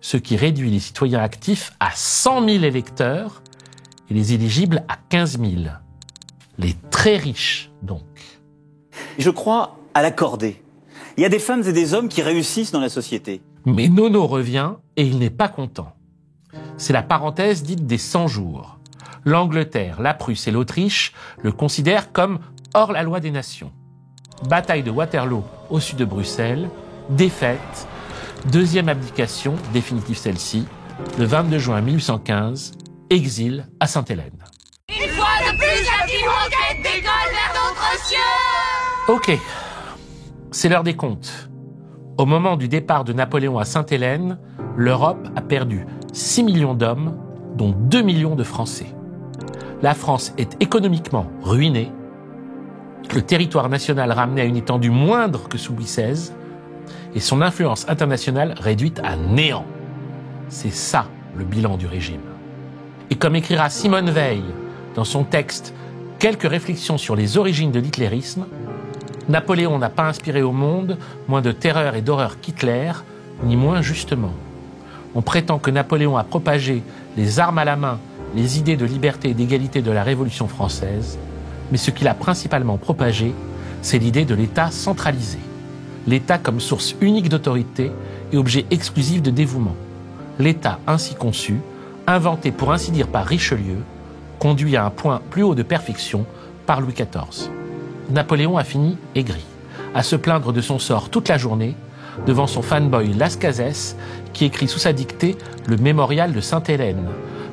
Ce qui réduit les citoyens actifs à 100 000 électeurs et les éligibles à 15 000. Les très riches, donc. Je crois à la cordée. Il y a des femmes et des hommes qui réussissent dans la société. Mais Nono revient et il n'est pas content. C'est la parenthèse dite des 100 jours. L'Angleterre, la Prusse et l'Autriche le considèrent comme hors la loi des nations. Bataille de Waterloo au sud de Bruxelles, défaite, deuxième abdication, définitive celle-ci, le 22 juin 1815, exil à Sainte-Hélène. Une fois de plus, la petite roquette décolle vers d'autres cieux. Ok, c'est l'heure des comptes. Au moment du départ de Napoléon à Sainte-Hélène, l'Europe a perdu 6 millions d'hommes, dont 2 millions de Français. La France est économiquement ruinée, le territoire national ramené à une étendue moindre que sous Louis XVI, et son influence internationale réduite à néant. C'est ça le bilan du régime. Et comme écrira Simone Weil dans son texte « Quelques réflexions sur les origines de l'hitlérisme », Napoléon n'a pas inspiré au monde moins de terreur et d'horreur qu'Hitler, ni moins justement. On prétend que Napoléon a propagé les armes à la main, les idées de liberté et d'égalité de la Révolution française, mais ce qu'il a principalement propagé, c'est l'idée de l'État centralisé. L'État comme source unique d'autorité et objet exclusif de dévouement. L'État ainsi conçu, inventé pour ainsi dire par Richelieu, conduit à un point plus haut de perfection par Louis XIV. Napoléon a fini aigri. à se plaindre de son sort toute la journée, devant son fanboy Las Cases, qui écrit sous sa dictée le mémorial de Sainte-Hélène.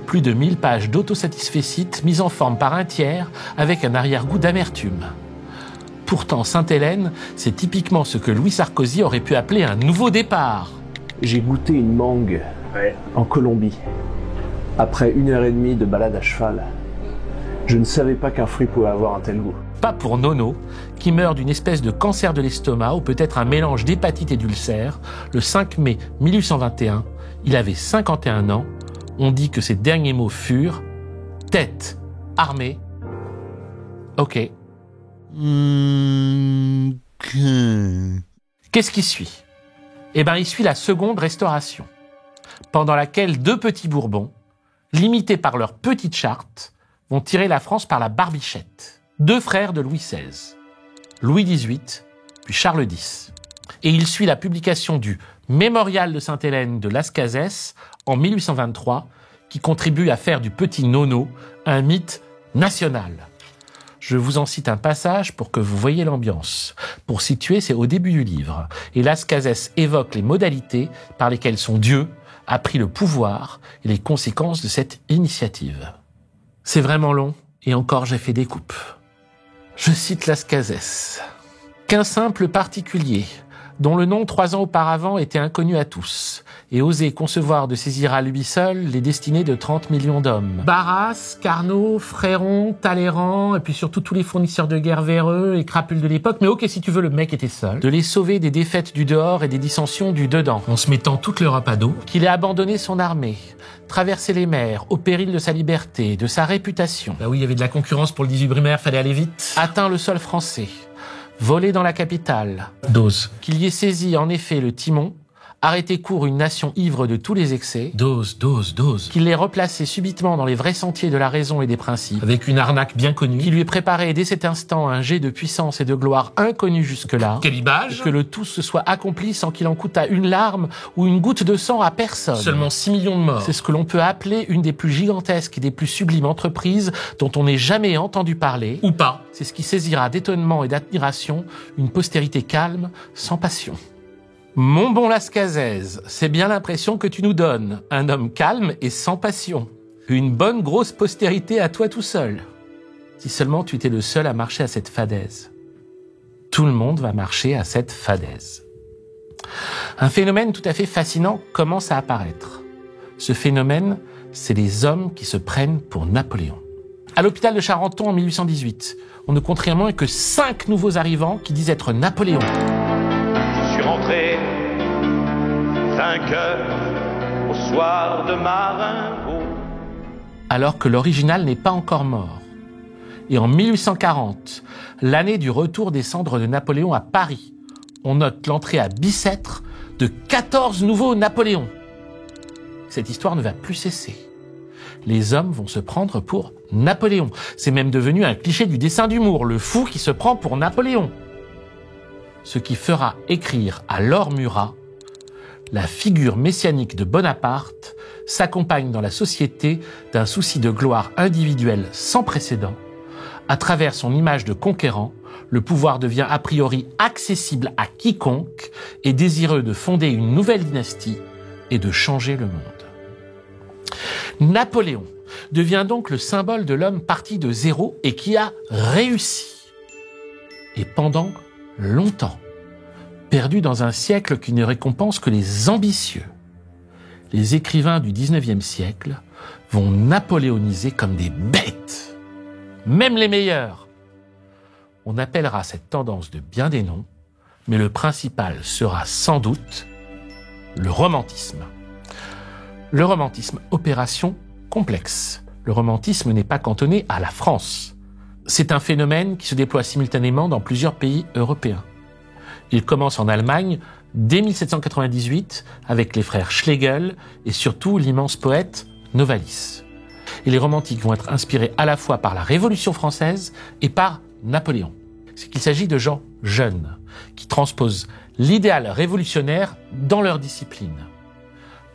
Plus de 1000 pages d'autosatisfecit mises en forme par un tiers avec un arrière-goût d'amertume. Pourtant, Sainte-Hélène, c'est typiquement ce que Louis Sarkozy aurait pu appeler un nouveau départ. J'ai goûté une mangue en Colombie, après 1h30 de balade à cheval. Je ne savais pas qu'un fruit pouvait avoir un tel goût. Pas pour Nono, qui meurt d'une espèce de cancer de l'estomac ou peut-être un mélange d'hépatite et d'ulcère, le 5 mai 1821. Il avait 51 ans. On dit que ses derniers mots furent « Tête, armée, ok ». Qu'est-ce qui suit ? Eh bien, il suit la seconde restauration, pendant laquelle 2 petits Bourbons, limités par leur petite charte, vont tirer la France par la barbichette. 2 frères de Louis XVI, Louis XVIII, puis Charles X. Et il suit la publication du Mémorial de Sainte-Hélène de Las Cases en 1823, qui contribue à faire du petit Nono un mythe national. Je vous en cite un passage pour que vous voyez l'ambiance. Pour situer, c'est au début du livre. Et Las Cases évoque les modalités par lesquelles son Dieu a pris le pouvoir et les conséquences de cette initiative. C'est vraiment long, et encore j'ai fait des coupes. Je cite Las Cases. Qu'un simple particulier, dont le nom 3 ans auparavant était inconnu à tous, et osait concevoir de saisir à lui seul les destinées de 30 millions d'hommes. Barras, Carnot, Fréron, Talleyrand, et puis surtout tous les fournisseurs de guerre véreux et crapules de l'époque, mais ok, si tu veux, le mec était seul, de les sauver des défaites du dehors et des dissensions du dedans, en se mettant toute l'Europe à dos, qu'il ait abandonné son armée, traversé les mers, au péril de sa liberté, de sa réputation. Bah oui, il y avait de la concurrence pour le 18 Brumaire, fallait aller vite. Atteint le sol français, volé dans la capitale, dose. Qu'il y ait saisi en effet le timon, arrêté court une nation ivre de tous les excès, dose. Qu'il l'ait replacé subitement dans les vrais sentiers de la raison et des principes, avec une arnaque bien connue, qui lui ait préparé dès cet instant un jet de puissance et de gloire inconnu jusque-là, et que le tout se soit accompli sans qu'il en coûtât une larme ou une goutte de sang à personne. Seulement 6 millions de morts. C'est ce que l'on peut appeler une des plus gigantesques et des plus sublimes entreprises dont on n'ait jamais entendu parler, ou pas. C'est ce qui saisira d'étonnement et d'admiration une postérité calme, sans passion. Mon bon Las Cases, c'est bien l'impression que tu nous donnes. Un homme calme et sans passion. Une bonne grosse postérité à toi tout seul. Si seulement tu étais le seul à marcher à cette fadaise. Tout le monde va marcher à cette fadaise. Un phénomène tout à fait fascinant commence à apparaître. Ce phénomène, c'est les hommes qui se prennent pour Napoléon. À l'hôpital de Charenton en 1818, on ne compte rien moins que 5 nouveaux arrivants qui disent être Napoléon. Je suis rentré 5 heures au soir de Marengo. Alors que l'original n'est pas encore mort. Et en 1840, l'année du retour des cendres de Napoléon à Paris, on note l'entrée à Bicêtre de 14 nouveaux Napoléons. Cette histoire ne va plus cesser. Les hommes vont se prendre pour Napoléon. C'est même devenu un cliché du dessin d'humour, le fou qui se prend pour Napoléon. Ce qui fera écrire à Laure Murat « La figure messianique de Bonaparte s'accompagne dans la société d'un souci de gloire individuelle sans précédent. À travers son image de conquérant, le pouvoir devient a priori accessible à quiconque et désireux de fonder une nouvelle dynastie et de changer le monde. » Napoléon devient donc le symbole de l'homme parti de zéro et qui a réussi. Et pendant longtemps, perdu dans un siècle qui ne récompense que les ambitieux. Les écrivains du 19e siècle vont napoléoniser comme des bêtes, même les meilleurs. On appellera cette tendance de bien des noms, mais le principal sera sans doute le romantisme. Le romantisme, opération complexe. Le romantisme n'est pas cantonné à la France. C'est un phénomène qui se déploie simultanément dans plusieurs pays européens. Il commence en Allemagne dès 1798 avec les frères Schlegel et surtout l'immense poète Novalis. Et les romantiques vont être inspirés à la fois par la Révolution française et par Napoléon. C'est qu'il s'agit de gens jeunes qui transposent l'idéal révolutionnaire dans leur discipline.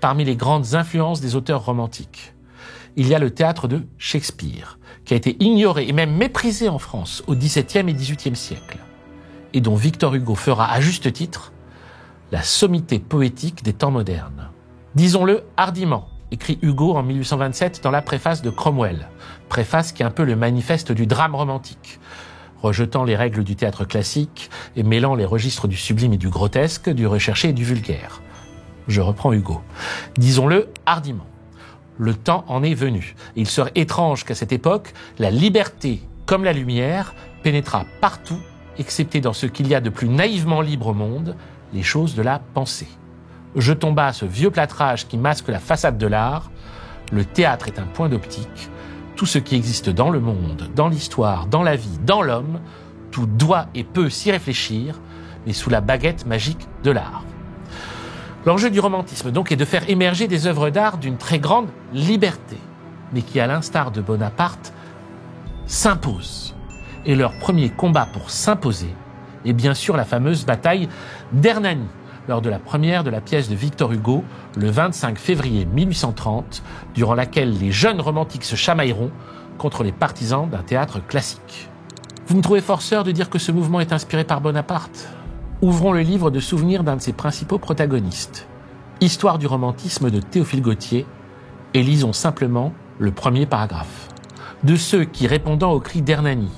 Parmi les grandes influences des auteurs romantiques, il y a le théâtre de Shakespeare, qui a été ignoré et même méprisé en France au XVIIe et XVIIIe siècle. et dont Victor Hugo fera à juste titre la sommité poétique des temps modernes. Disons-le hardiment, écrit Hugo en 1827 dans la préface de Cromwell, préface qui est un peu le manifeste du drame romantique, rejetant les règles du théâtre classique et mêlant les registres du sublime et du grotesque, du recherché et du vulgaire. Je reprends Hugo. Disons-le hardiment. Le temps en est venu. Il serait étrange qu'à cette époque, la liberté, comme la lumière, pénétrât partout, excepté dans ce qu'il y a de plus naïvement libre au monde, les choses de la pensée. Jetons bas ce vieux plâtrage qui masque la façade de l'art. Le théâtre est un point d'optique. Tout ce qui existe dans le monde, dans l'histoire, dans la vie, dans l'homme, tout doit et peut s'y réfléchir, mais sous la baguette magique de l'art. L'enjeu du romantisme, donc, est de faire émerger des œuvres d'art d'une très grande liberté, mais qui, à l'instar de Bonaparte, s'imposent. Et leur premier combat pour s'imposer est bien sûr la fameuse bataille d'Hernani, lors de la première de la pièce de Victor Hugo, le 25 février 1830, durant laquelle les jeunes romantiques se chamailleront contre les partisans d'un théâtre classique. Vous me trouvez forceur de dire que ce mouvement est inspiré par Bonaparte ? Ouvrons le livre de souvenirs d'un de ses principaux protagonistes, Histoire du romantisme de Théophile Gautier, et lisons simplement le premier paragraphe. De ceux qui, répondant au cri d'Hernani,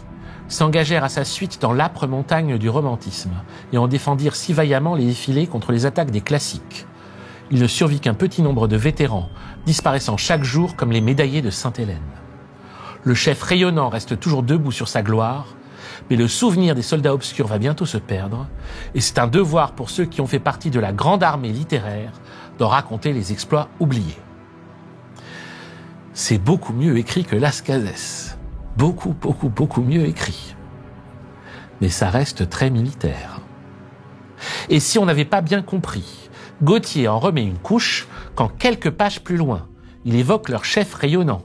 s'engagèrent à sa suite dans l'âpre montagne du romantisme et en défendirent si vaillamment les défilés contre les attaques des classiques. Il ne survit qu'un petit nombre de vétérans, disparaissant chaque jour comme les médaillés de Sainte-Hélène. Le chef rayonnant reste toujours debout sur sa gloire, mais le souvenir des soldats obscurs va bientôt se perdre, et c'est un devoir pour ceux qui ont fait partie de la grande armée littéraire d'en raconter les exploits oubliés. C'est beaucoup mieux écrit que Las Cases. Beaucoup mieux écrit. Mais ça reste très militaire. Et si on n'avait pas bien compris, Gautier en remet une couche quand quelques pages plus loin, il évoque leur chef rayonnant,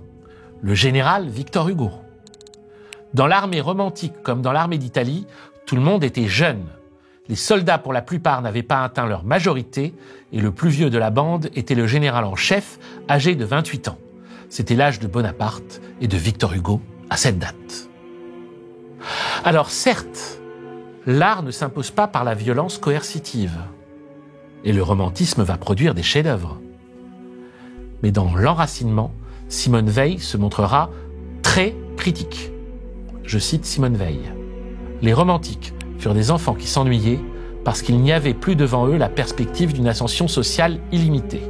le général Victor Hugo. Dans l'armée romantique comme dans l'armée d'Italie, tout le monde était jeune. Les soldats, pour la plupart, n'avaient pas atteint leur majorité et le plus vieux de la bande était le général en chef, âgé de 28 ans. C'était l'âge de Bonaparte et de Victor Hugo à cette date. Alors certes, l'art ne s'impose pas par la violence coercitive et le romantisme va produire des chefs-d'œuvre. Mais dans l'enracinement, Simone Weil se montrera très critique. Je cite Simone Weil. « Les romantiques furent des enfants qui s'ennuyaient parce qu'il n'y avait plus devant eux la perspective d'une ascension sociale illimitée.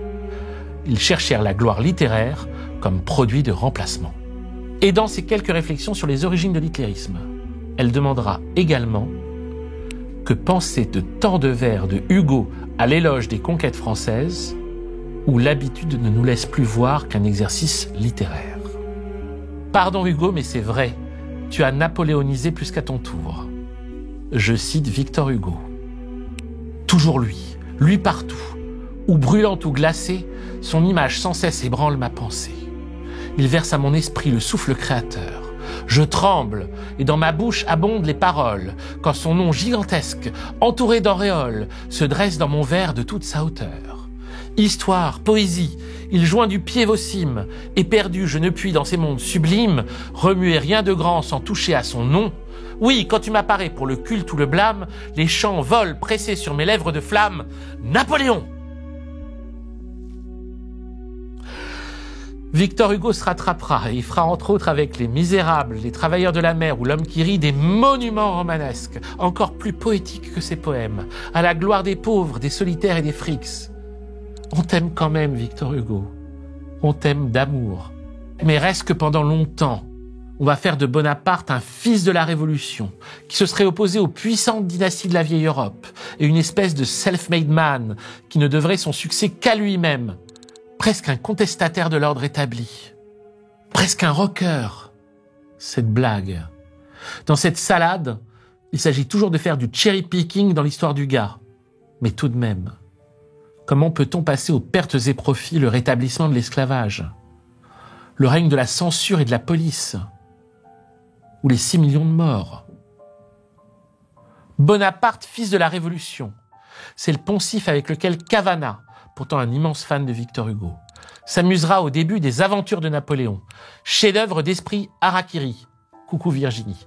Ils cherchèrent la gloire littéraire comme produit de remplacement. » Et dans ses quelques réflexions sur les origines de l'hitlérisme, elle demandera également que penser de tant de vers de Hugo à l'éloge des conquêtes françaises, où l'habitude ne nous laisse plus voir qu'un exercice littéraire. Pardon Hugo, mais c'est vrai, tu as napoléonisé plus qu'à ton tour. Je cite Victor Hugo. Toujours lui partout, ou brûlant ou glacé, son image sans cesse ébranle ma pensée. Il verse à mon esprit le souffle créateur. Je tremble, et dans ma bouche abondent les paroles, quand son nom gigantesque, entouré d'auréoles, se dresse dans mon vers de toute sa hauteur. Histoire, poésie, il joint du pied vos cimes, et perdu je ne puis dans ces mondes sublimes remuer rien de grand sans toucher à son nom. Oui, quand tu m'apparais pour le culte ou le blâme, les chants volent pressés sur mes lèvres de flamme. Napoléon! Victor Hugo se rattrapera et il fera entre autres avec Les Misérables, Les Travailleurs de la mer ou L'Homme qui rit des monuments romanesques, encore plus poétiques que ses poèmes, à la gloire des pauvres, des solitaires et des frics. On t'aime quand même, Victor Hugo. On t'aime d'amour. Mais reste que pendant longtemps, on va faire de Bonaparte un fils de la Révolution, qui se serait opposé aux puissantes dynasties de la vieille Europe, et une espèce de self-made man, qui ne devrait son succès qu'à lui-même. Presque un contestataire de l'ordre établi. Presque un rocker. Cette blague. Dans cette salade, il s'agit toujours de faire du cherry-picking dans l'histoire du gars. Mais tout de même, comment peut-on passer aux pertes et profits le rétablissement de l'esclavage, le règne de la censure et de la police, ou les 6 millions de morts? Bonaparte, fils de la Révolution, c'est le poncif avec lequel Cavana, pourtant un immense fan de Victor Hugo, s'amusera au début des Aventures de Napoléon, chef-d'œuvre d'esprit harakiri. Coucou Virginie.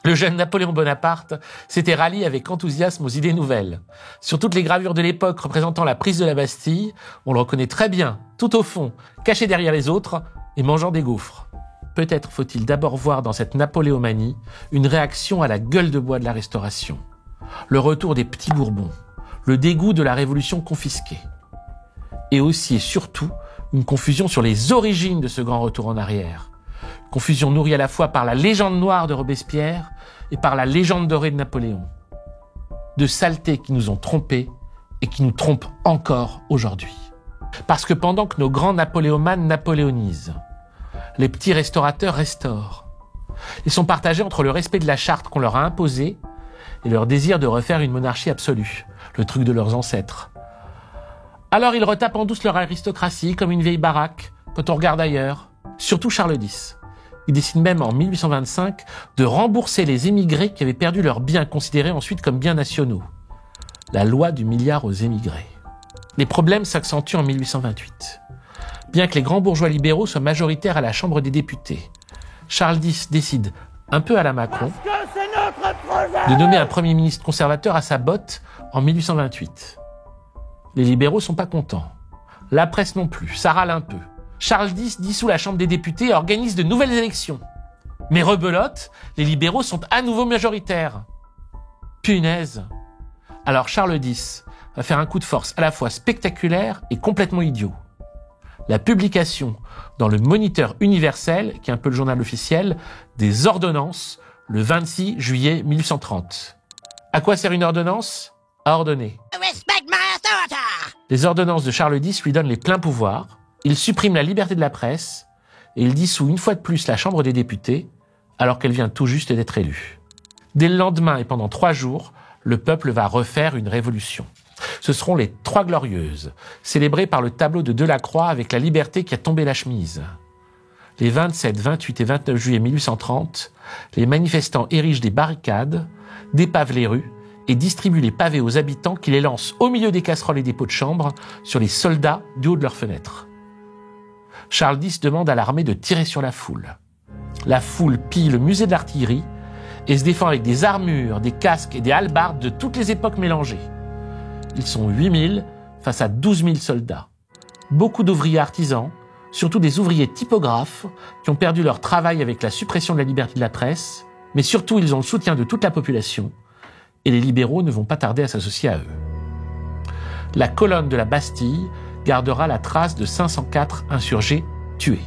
Le jeune Napoléon Bonaparte s'était rallié avec enthousiasme aux idées nouvelles. Sur toutes les gravures de l'époque représentant la prise de la Bastille, on le reconnaît très bien, tout au fond, caché derrière les autres et mangeant des gaufres. Peut-être faut-il d'abord voir dans cette napoléomanie une réaction à la gueule de bois de la Restauration, le retour des petits Bourbons, le dégoût de la Révolution confisquée, et aussi et surtout une confusion sur les origines de ce grand retour en arrière. Confusion nourrie à la fois par la légende noire de Robespierre et par la légende dorée de Napoléon. De saletés qui nous ont trompés et qui nous trompent encore aujourd'hui. Parce que pendant que nos grands napoléomanes napoléonisent, les petits restaurateurs restaurent. Ils sont partagés entre le respect de la charte qu'on leur a imposée et leur désir de refaire une monarchie absolue, le truc de leurs ancêtres. Alors ils retapent en douce leur aristocratie comme une vieille baraque quand on regarde ailleurs, surtout Charles X. Il décide même en 1825 de rembourser les émigrés qui avaient perdu leurs biens considérés ensuite comme biens nationaux. La loi du milliard aux émigrés. Les problèmes s'accentuent en 1828. Bien que les grands bourgeois libéraux soient majoritaires à la Chambre des députés, Charles X décide, un peu à la Macron, de nommer un Premier ministre conservateur à sa botte en 1828. Les libéraux sont pas contents. La presse non plus, ça râle un peu. Charles X dissout la Chambre des députés et organise de nouvelles élections. Mais rebelote, les libéraux sont à nouveau majoritaires. Punaise. Alors Charles X va faire un coup de force à la fois spectaculaire et complètement idiot. La publication dans le Moniteur universel, qui est un peu le journal officiel, des ordonnances le 26 juillet 1830. À quoi sert une ordonnance ? À ordonner. Les ordonnances de Charles X lui donnent les pleins pouvoirs, il supprime la liberté de la presse et il dissout une fois de plus la Chambre des députés alors qu'elle vient tout juste d'être élue. Dès le lendemain et pendant 3 jours, le peuple va refaire une révolution. Ce seront les 3 Glorieuses, célébrées par le tableau de Delacroix avec la liberté qui a tombé la chemise. Les 27, 28 et 29 juillet 1830, les manifestants érigent des barricades, dépavent les rues et distribuent les pavés aux habitants qui les lancent au milieu des casseroles et des pots de chambre sur les soldats du haut de leurs fenêtres. Charles X demande à l'armée de tirer sur la foule. La foule pille le musée de l'artillerie et se défend avec des armures, des casques et des hallebardes de toutes les époques mélangées. Ils sont 8000 face à 12 000 soldats. Beaucoup d'ouvriers artisans, surtout des ouvriers typographes qui ont perdu leur travail avec la suppression de la liberté de la presse, mais surtout ils ont le soutien de toute la population et les libéraux ne vont pas tarder à s'associer à eux. La colonne de la Bastille gardera la trace de 504 insurgés tués.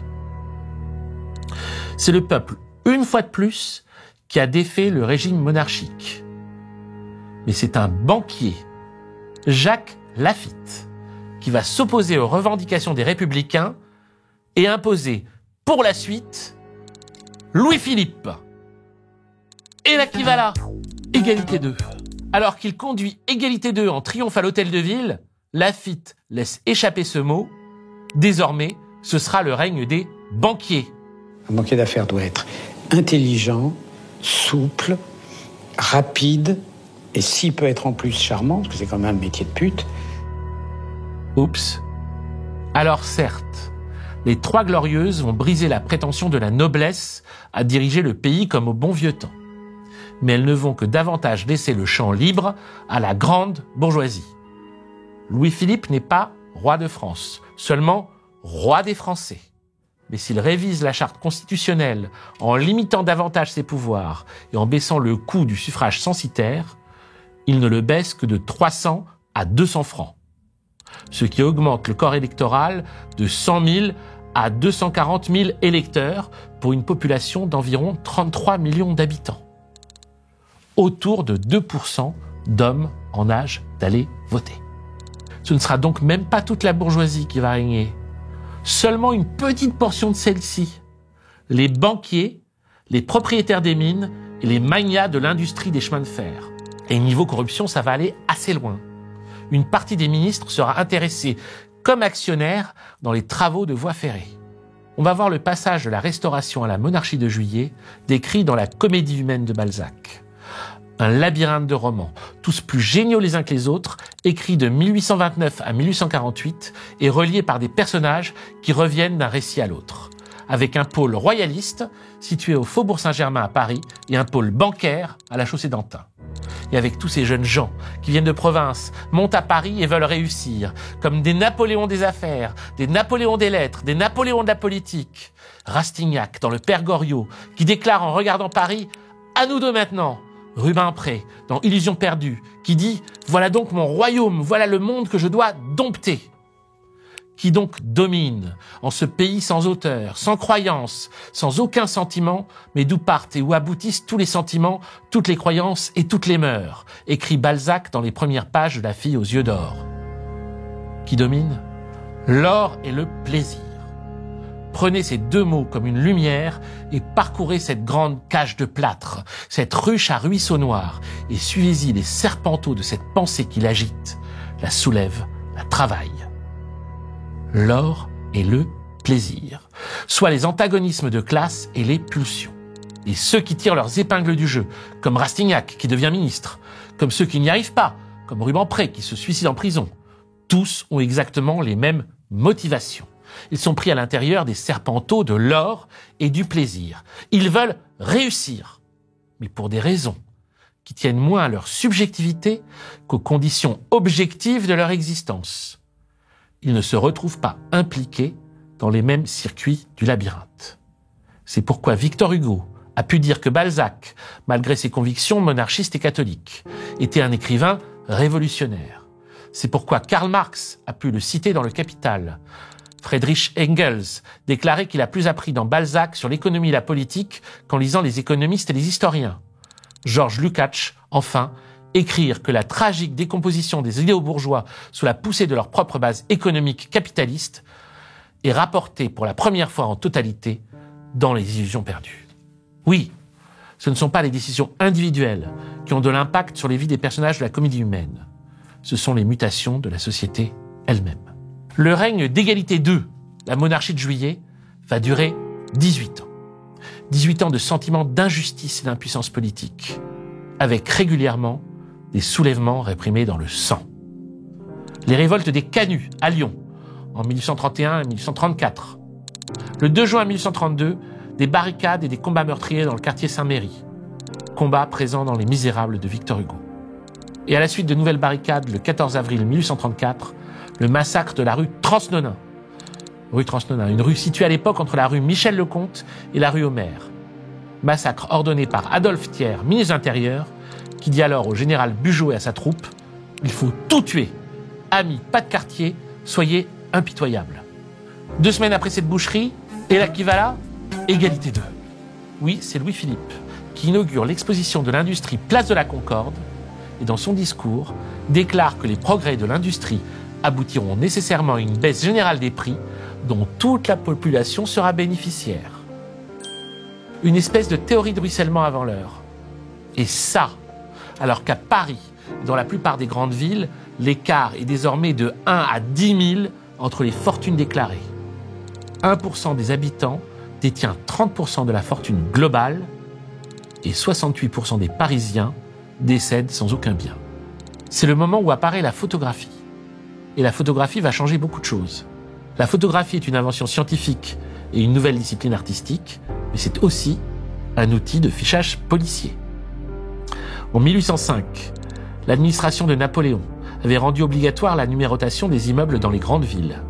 C'est le peuple, une fois de plus, qui a défait le régime monarchique. Mais c'est un banquier, Jacques Laffitte, qui va s'opposer aux revendications des républicains et imposer, pour la suite, Louis-Philippe. Et là qui va là, égalité 2. Alors qu'il conduit égalité 2 en triomphe à l'hôtel de ville, Laffitte laisse échapper ce mot. Désormais, ce sera le règne des banquiers. Un banquier d'affaires doit être intelligent, souple, rapide, et s'il peut être en plus charmant, parce que c'est quand même un métier de pute. Oups. Alors certes, les 3 Glorieuses vont briser la prétention de la noblesse à diriger le pays comme au bon vieux temps. Mais elles ne vont que davantage laisser le champ libre à la grande bourgeoisie. Louis-Philippe n'est pas roi de France, seulement roi des Français. Mais s'il révise la charte constitutionnelle en limitant davantage ses pouvoirs et en baissant le coût du suffrage censitaire, il ne le baisse que de 300 à 200 francs. Ce qui augmente le corps électoral de 100 000 à 240 000 électeurs pour une population d'environ 33 millions d'habitants. Autour de 2% d'hommes en âge d'aller voter. Ce ne sera donc même pas toute la bourgeoisie qui va régner. Seulement une petite portion de celle-ci. Les banquiers, les propriétaires des mines et les magnats de l'industrie des chemins de fer. Et niveau corruption, ça va aller assez loin. Une partie des ministres sera intéressée comme actionnaire dans les travaux de voies ferrées. On va voir le passage de la Restauration à la monarchie de Juillet décrit dans la Comédie humaine de Balzac. Un labyrinthe de romans, tous plus géniaux les uns que les autres, écrits de 1829 à 1848 et reliés par des personnages qui reviennent d'un récit à l'autre. avec un pôle royaliste situé au Faubourg Saint-Germain à Paris et un pôle bancaire à la Chaussée-d'Antin. Et avec tous ces jeunes gens qui viennent de province, montent à Paris et veulent réussir, comme des Napoléons des affaires, des Napoléons des lettres, des Napoléons de la politique. Rastignac, dans le Père Goriot, qui déclare en regardant Paris « À nous deux maintenant !» Rubempré, dans Illusion perdue, qui dit « Voilà donc mon royaume, voilà le monde que je dois dompter !» Qui donc domine en ce pays sans auteur, sans croyance, sans aucun sentiment, mais d'où partent et où aboutissent tous les sentiments, toutes les croyances et toutes les mœurs, écrit Balzac dans les premières pages de La fille aux yeux d'or. Qui domine ? L'or et le plaisir. Prenez ces deux mots comme une lumière et parcourez cette grande cage de plâtre, cette ruche à ruisseau noir, et suivez-y les serpenteaux de cette pensée qui l'agite, la soulève, la travaille. L'or et le plaisir, soit les antagonismes de classe et les pulsions. Et ceux qui tirent leurs épingles du jeu, comme Rastignac qui devient ministre, comme ceux qui n'y arrivent pas, comme Rubempré qui se suicide en prison, tous ont exactement les mêmes motivations. Ils sont pris à l'intérieur des serpenteaux de l'or et du plaisir. Ils veulent réussir, mais pour des raisons qui tiennent moins à leur subjectivité qu'aux conditions objectives de leur existence. Ils ne se retrouvent pas impliqués dans les mêmes circuits du labyrinthe. C'est pourquoi Victor Hugo a pu dire que Balzac, malgré ses convictions monarchistes et catholiques, était un écrivain révolutionnaire. C'est pourquoi Karl Marx a pu le citer dans Le Capital. Friedrich Engels déclarait qu'il a plus appris dans Balzac sur l'économie et la politique qu'en lisant les économistes et les historiens. Georges Lukács, enfin, écrire que la tragique décomposition des idéaux bourgeois sous la poussée de leur propre base économique capitaliste est rapportée pour la première fois en totalité dans Les Illusions perdues. Oui, ce ne sont pas les décisions individuelles qui ont de l'impact sur les vies des personnages de la comédie humaine. Ce sont les mutations de la société elle-même. Le règne d'égalité II, la monarchie de Juillet, va durer 18 ans. 18 ans de sentiments d'injustice et d'impuissance politique, avec régulièrement des soulèvements réprimés dans le sang. Les révoltes des Canuts à Lyon, en 1831 et 1834. Le 2 juin 1832, des barricades et des combats meurtriers dans le quartier Saint-Méry. Combats présents dans Les Misérables de Victor Hugo. Et à la suite de nouvelles barricades, le 14 avril 1834, le massacre de la rue Transnonain. Rue Transnonain, une rue située à l'époque entre la rue Michel-le-Comte et la rue Homer. Massacre ordonné par Adolphe Thiers, ministre de l'Intérieur, qui dit alors au général Bugeaud et à sa troupe « Il faut tout tuer. Amis, pas de quartier, soyez impitoyables. » 2 semaines après cette boucherie, et là qui va là, égalité 2. Oui, c'est Louis-Philippe qui inaugure l'exposition de l'industrie Place de la Concorde et dans son discours déclare que les progrès de l'industrie aboutiront nécessairement à une baisse générale des prix dont toute la population sera bénéficiaire. Une espèce de théorie de ruissellement avant l'heure. Et ça, alors qu'à Paris, dans la plupart des grandes villes, l'écart est désormais de 1 à 10 000 entre les fortunes déclarées. 1% des habitants détient 30% de la fortune globale et 68% des Parisiens décèdent sans aucun bien. C'est le moment où apparaît la photographie. Et la photographie va changer beaucoup de choses. La photographie est une invention scientifique et une nouvelle discipline artistique, mais c'est aussi un outil de fichage policier. En 1805, l'administration de Napoléon avait rendu obligatoire la numérotation des immeubles dans les grandes villes.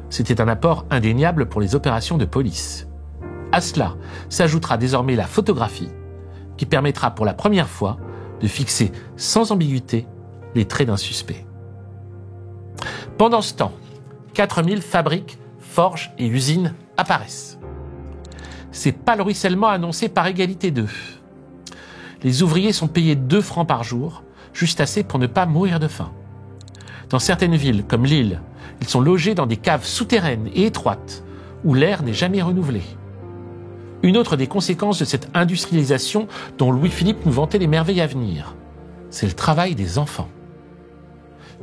C'était un apport indéniable pour les opérations de police. À cela s'ajoutera désormais la photographie, qui permettra pour la première fois de fixer sans ambiguïté les traits d'un suspect. Pendant ce temps, 4000 fabriques, forges et usines apparaissent. C'est pas le ruissellement annoncé par égalité 2. Les ouvriers sont payés 2 francs par jour, juste assez pour ne pas mourir de faim. Dans certaines villes, comme Lille, ils sont logés dans des caves souterraines et étroites, où l'air n'est jamais renouvelé. Une autre des conséquences de cette industrialisation dont Louis-Philippe nous vantait les merveilles à venir, c'est le travail des enfants.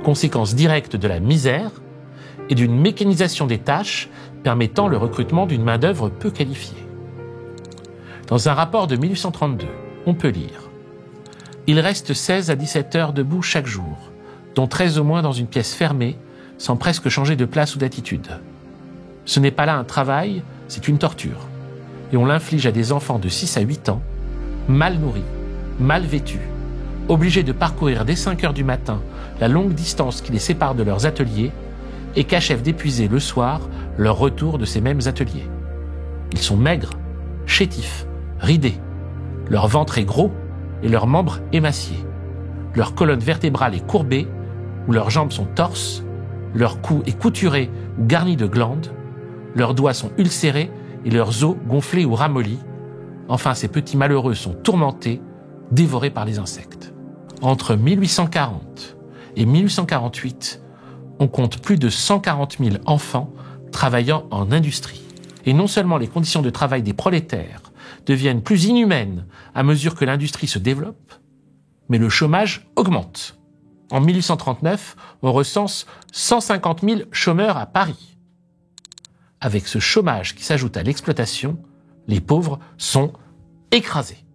Conséquence directe de la misère et d'une mécanisation des tâches permettant le recrutement d'une main-d'œuvre peu qualifiée. Dans un rapport de 1832, on peut lire « Il reste 16 à 17 heures debout chaque jour, dont 13 au moins dans une pièce fermée, sans presque changer de place ou d'attitude. Ce n'est pas là un travail, c'est une torture. Et on l'inflige à des enfants de 6 à 8 ans, mal nourris, mal vêtus, obligés de parcourir dès 5 heures du matin la longue distance qui les sépare de leurs ateliers et qu'achèvent d'épuiser le soir leur retour de ces mêmes ateliers. Ils sont maigres, chétifs, ridés. Leur ventre est gros et leurs membres émaciés. Leur colonne vertébrale est courbée ou leurs jambes sont torses. Leur cou est couturé ou garni de glandes. Leurs doigts sont ulcérés et leurs os gonflés ou ramollis. Enfin, ces petits malheureux sont tourmentés, dévorés par les insectes. Entre 1840 et 1848, on compte plus de 140 000 enfants travaillant en industrie. Et non seulement les conditions de travail des prolétaires deviennent plus inhumaines à mesure que l'industrie se développe, mais le chômage augmente. En 1839, on recense 150 000 chômeurs à Paris. Avec ce chômage qui s'ajoute à l'exploitation, les pauvres sont écrasés.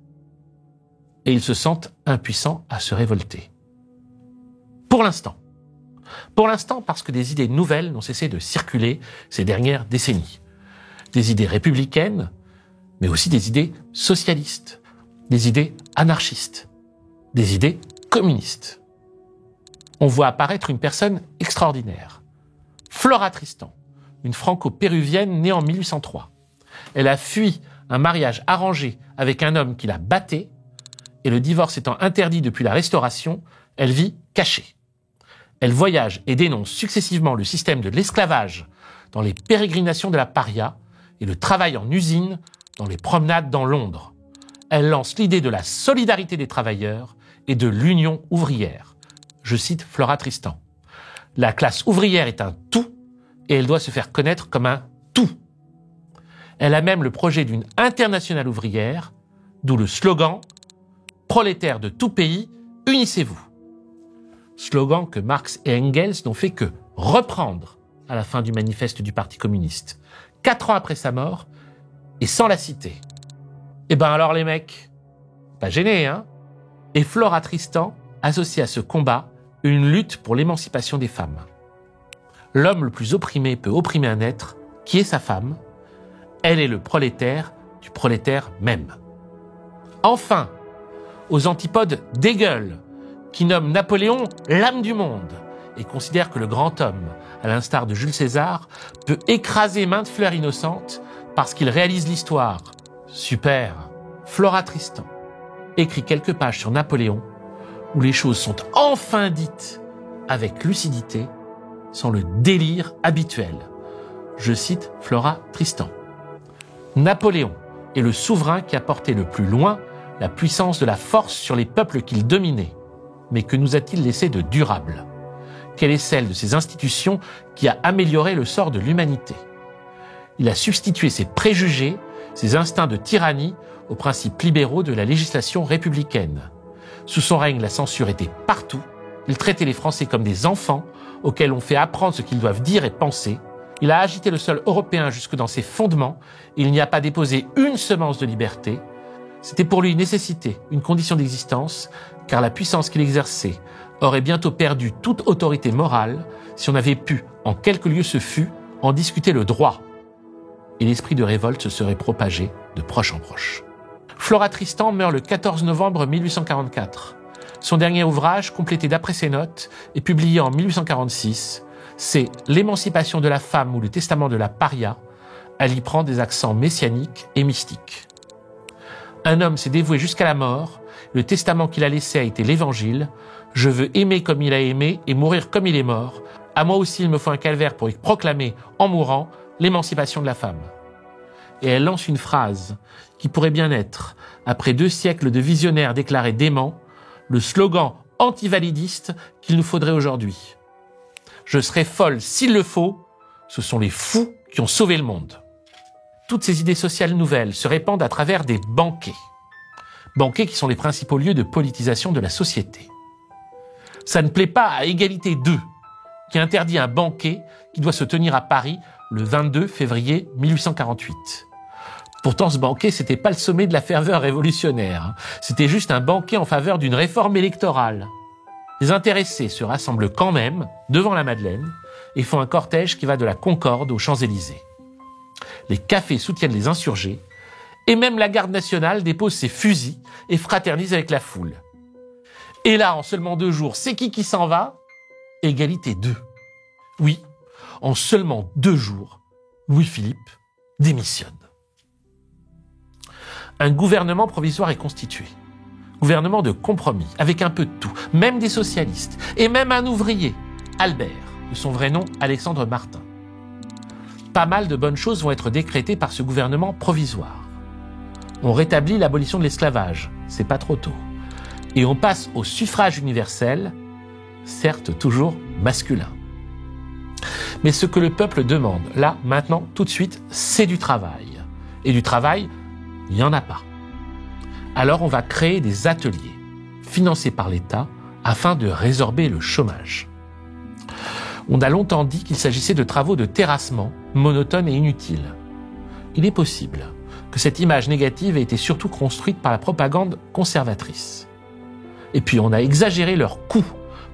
Et ils se sentent impuissants à se révolter. Pour l'instant. Pour l'instant, parce que des idées nouvelles n'ont cessé de circuler ces dernières décennies. Des idées républicaines, mais aussi des idées socialistes, des idées anarchistes, des idées communistes. On voit apparaître une personne extraordinaire, Flora Tristan, une franco-péruvienne née en 1803. Elle a fui un mariage arrangé avec un homme qui la battait, et le divorce étant interdit depuis la Restauration, elle vit cachée. Elle voyage et dénonce successivement le système de l'esclavage dans les pérégrinations de la paria et le travail en usine dans les promenades dans Londres. Elle lance l'idée de la solidarité des travailleurs et de l'union ouvrière. Je cite Flora Tristan. La classe ouvrière est un tout et elle doit se faire connaître comme un tout. Elle a même le projet d'une internationale ouvrière, d'où le slogan « Prolétaires de tout pays, unissez-vous ». Slogan que Marx et Engels n'ont fait que reprendre à la fin du manifeste du Parti communiste, 4 ans après sa mort, et sans la citer. Eh ben alors les mecs, pas gênés, hein? Et Flora Tristan associe à ce combat une lutte pour l'émancipation des femmes. L'homme le plus opprimé peut opprimer un être qui est sa femme. Elle est le prolétaire du prolétaire même. Enfin, aux antipodes d'Hegel, qui nomme Napoléon l'âme du monde et considère que le grand homme, à l'instar de Jules César, peut écraser maintes fleurs innocentes parce qu'il réalise l'histoire. Super. Flora Tristan écrit quelques pages sur Napoléon où les choses sont enfin dites avec lucidité, sans le délire habituel. Je cite Flora Tristan. Napoléon est le souverain qui a porté le plus loin la puissance de la force sur les peuples qu'il dominait. Mais que nous a-t-il laissé de durable? Quelle est celle de ces institutions qui a amélioré le sort de l'humanité? Il a substitué ses préjugés, ses instincts de tyrannie aux principes libéraux de la législation républicaine. Sous son règne, la censure était partout. Il traitait les Français comme des enfants auxquels on fait apprendre ce qu'ils doivent dire et penser. Il a agité le sol européen jusque dans ses fondements. Il n'y a pas déposé une semence de liberté. C'était pour lui une nécessité, une condition d'existence, car la puissance qu'il exerçait aurait bientôt perdu toute autorité morale si on avait pu, en quelque lieu ce fût, en discuter le droit. Et l'esprit de révolte se serait propagé de proche en proche. Flora Tristan meurt le 14 novembre 1844. Son dernier ouvrage, complété d'après ses notes, et publié en 1846, c'est L'émancipation de la femme ou le testament de la paria. Elle y prend des accents messianiques et mystiques. Un homme s'est dévoué jusqu'à la mort. Le testament qu'il a laissé a été l'évangile. Je veux aimer comme il a aimé et mourir comme il est mort. À moi aussi, il me faut un calvaire pour y proclamer, en mourant, l'émancipation de la femme. Et elle lance une phrase qui pourrait bien être, après 2 siècles de visionnaires déclarés déments, le slogan antivalidiste qu'il nous faudrait aujourd'hui. Je serai folle s'il le faut, ce sont les fous qui ont sauvé le monde. Toutes ces idées sociales nouvelles se répandent à travers des banquets. Banquets qui sont les principaux lieux de politisation de la société. Ça ne plaît pas à Égalité 2, qui interdit un banquet qui doit se tenir à Paris le 22 février 1848. Pourtant, ce banquet, c'était pas le sommet de la ferveur révolutionnaire. C'était juste un banquet en faveur d'une réforme électorale. Les intéressés se rassemblent quand même devant la Madeleine et font un cortège qui va de la Concorde aux Champs-Élysées. Les cafés soutiennent les insurgés, et même la garde nationale dépose ses fusils et fraternise avec la foule. Et là, en seulement 2 jours, c'est qui s'en va? Égalité 2. Oui, en seulement 2 jours, Louis-Philippe démissionne. Un gouvernement provisoire est constitué. Gouvernement de compromis, avec un peu de tout, même des socialistes, et même un ouvrier, Albert, de son vrai nom Alexandre Martin. Pas mal de bonnes choses vont être décrétées par ce gouvernement provisoire. On rétablit l'abolition de l'esclavage, c'est pas trop tôt. Et on passe au suffrage universel, certes toujours masculin. Mais ce que le peuple demande, là, maintenant, tout de suite, c'est du travail. Et du travail, il n'y en a pas. Alors on va créer des ateliers, financés par l'État, afin de résorber le chômage. On a longtemps dit qu'il s'agissait de travaux de terrassement, monotones et inutiles. Il est possible que cette image négative ait été surtout construite par la propagande conservatrice. Et puis on a exagéré leurs coûts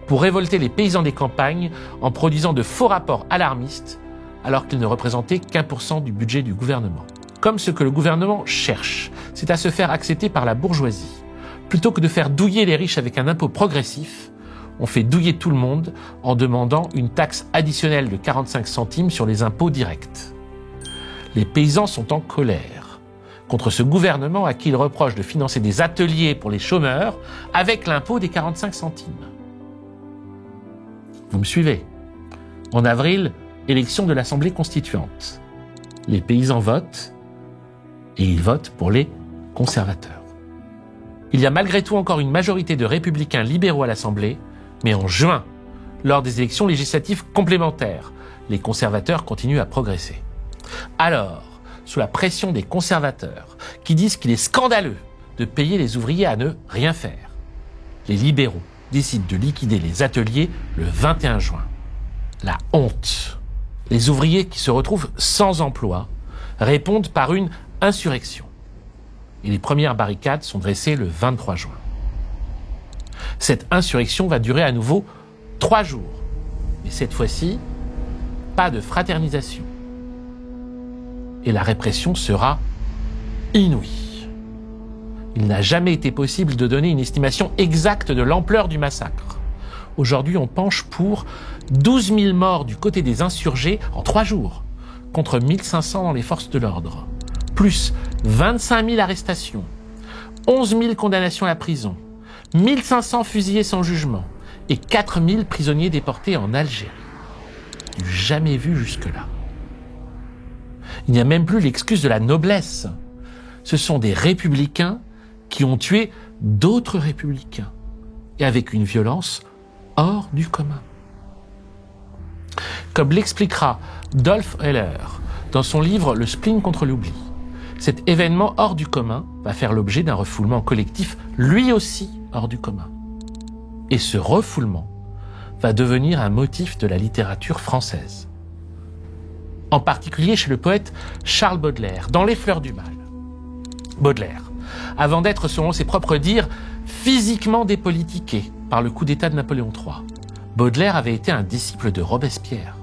pour révolter les paysans des campagnes en produisant de faux rapports alarmistes alors qu'ils ne représentaient qu'1% du budget du gouvernement. Comme ce que le gouvernement cherche, c'est à se faire accepter par la bourgeoisie. Plutôt que de faire douiller les riches avec un impôt progressif, on fait douiller tout le monde en demandant une taxe additionnelle de 45 centimes sur les impôts directs. Les paysans sont en colère contre ce gouvernement à qui ils reprochent de financer des ateliers pour les chômeurs avec l'impôt des 45 centimes. Vous me suivez? En avril, élection de l'Assemblée constituante. Les paysans votent, et ils votent pour les conservateurs. Il y a malgré tout encore une majorité de républicains libéraux à l'Assemblée, mais en juin, lors des élections législatives complémentaires, les conservateurs continuent à progresser. Alors, sous la pression des conservateurs, qui disent qu'il est scandaleux de payer les ouvriers à ne rien faire, les libéraux décident de liquider les ateliers le 21 juin. La honte. Les ouvriers qui se retrouvent sans emploi répondent par une insurrection. Et les premières barricades sont dressées le 23 juin. Cette insurrection va durer à nouveau 3 jours. Mais cette fois-ci, pas de fraternisation. Et la répression sera inouïe. Il n'a jamais été possible de donner une estimation exacte de l'ampleur du massacre. Aujourd'hui, on penche pour 12 000 morts du côté des insurgés en 3 jours, contre 1500 dans les forces de l'ordre, plus 25 000 arrestations, 11 000 condamnations à la prison, 1500 fusillés sans jugement et 4 000 prisonniers déportés en Algérie. Du jamais vu jusque-là. Il n'y a même plus l'excuse de la noblesse. Ce sont des républicains qui ont tué d'autres républicains, et avec une violence hors du commun. Comme l'expliquera Dolph Heller dans son livre « Le spleen contre l'oubli », cet événement hors du commun va faire l'objet d'un refoulement collectif, lui aussi hors du commun. Et ce refoulement va devenir un motif de la littérature française. En particulier chez le poète Charles Baudelaire, dans Les Fleurs du Mal. Baudelaire, avant d'être, selon ses propres dires, physiquement dépolitiqué par le coup d'État de Napoléon III, Baudelaire avait été un disciple de Robespierre.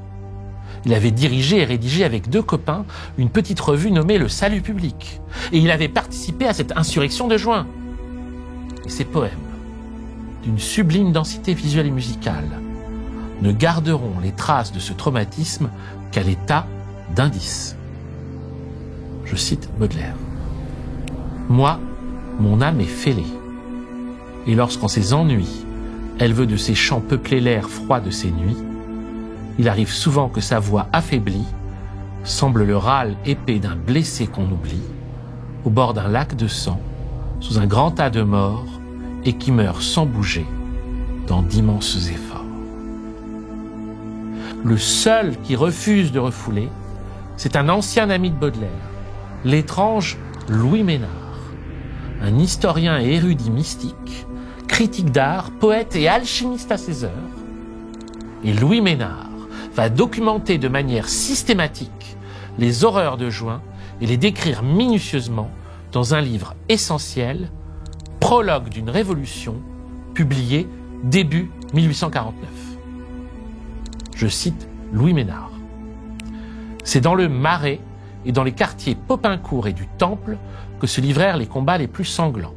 Il avait dirigé et rédigé avec 2 copains une petite revue nommée Le Salut public. Et il avait participé à cette insurrection de juin. Et ses poèmes, d'une sublime densité visuelle et musicale, ne garderont les traces de ce traumatisme qu'à l'état d'indice. Je cite Baudelaire. « Moi, mon âme est fêlée. Et lorsqu'en ses ennuis, elle veut de ses chants peupler l'air froid de ses nuits, il arrive souvent que sa voix affaiblie semble le râle épais d'un blessé qu'on oublie, au bord d'un lac de sang, sous un grand tas de morts, et qui meurt sans bouger dans d'immenses efforts. » Le seul qui refuse de refouler, c'est un ancien ami de Baudelaire, l'étrange Louis Ménard, un historien et érudit mystique, critique d'art, poète et alchimiste à ses heures. Et Louis Ménard va documenter de manière systématique les horreurs de juin et les décrire minutieusement dans un livre essentiel, Prologue d'une révolution, publié début 1849. Je cite Louis Ménard. « C'est dans le Marais et dans les quartiers Popincourt et du Temple que se livrèrent les combats les plus sanglants.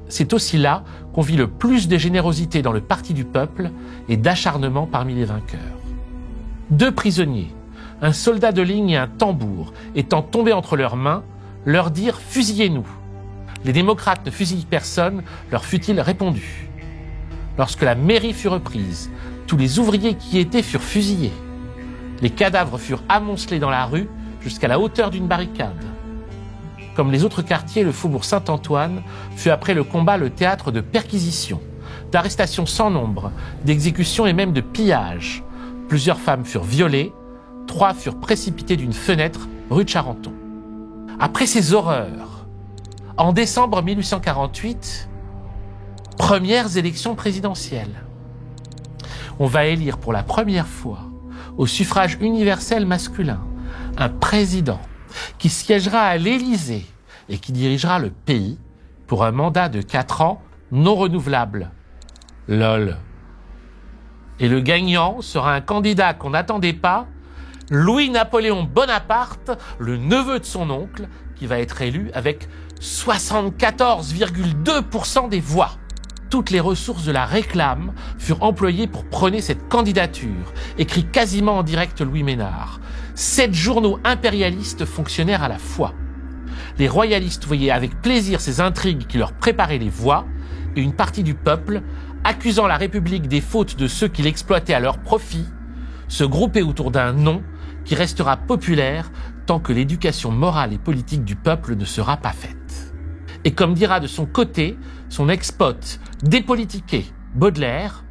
C'est aussi là qu'on vit le plus de générosité dans le parti du peuple et d'acharnement parmi les vainqueurs. 2 prisonniers, un soldat de ligne et un tambour, étant tombés entre leurs mains, leur dirent « Fusillez-nous ». Les démocrates ne fusillent personne, leur fut-il répondu. Lorsque la mairie fut reprise, tous les ouvriers qui y étaient furent fusillés. Les cadavres furent amoncelés dans la rue jusqu'à la hauteur d'une barricade. Comme les autres quartiers, le faubourg Saint-Antoine fut après le combat le théâtre de perquisitions, d'arrestations sans nombre, d'exécutions et même de pillages. Plusieurs femmes furent violées, 3 furent précipitées d'une fenêtre rue de Charenton. Après ces horreurs, en décembre 1848, premières élections présidentielles. On va élire pour la première fois, au suffrage universel masculin, un président qui siégera à l'Élysée et qui dirigera le pays pour un mandat de 4 ans non renouvelable. LOL. Et le gagnant sera un candidat qu'on n'attendait pas, Louis-Napoléon Bonaparte, le neveu de son oncle, qui va être élu avec 74,2% des voix. Toutes les ressources de la réclame furent employées pour prôner cette candidature, écrit quasiment en direct Louis Ménard. 7 journaux impérialistes fonctionnèrent à la fois. Les royalistes voyaient avec plaisir ces intrigues qui leur préparaient les voies, et une partie du peuple, accusant la République des fautes de ceux qui l'exploitaient à leur profit, se groupait autour d'un nom qui restera populaire tant que l'éducation morale et politique du peuple ne sera pas faite. Et comme dira de son côté son ex-pote dépolitiqué Baudelaire,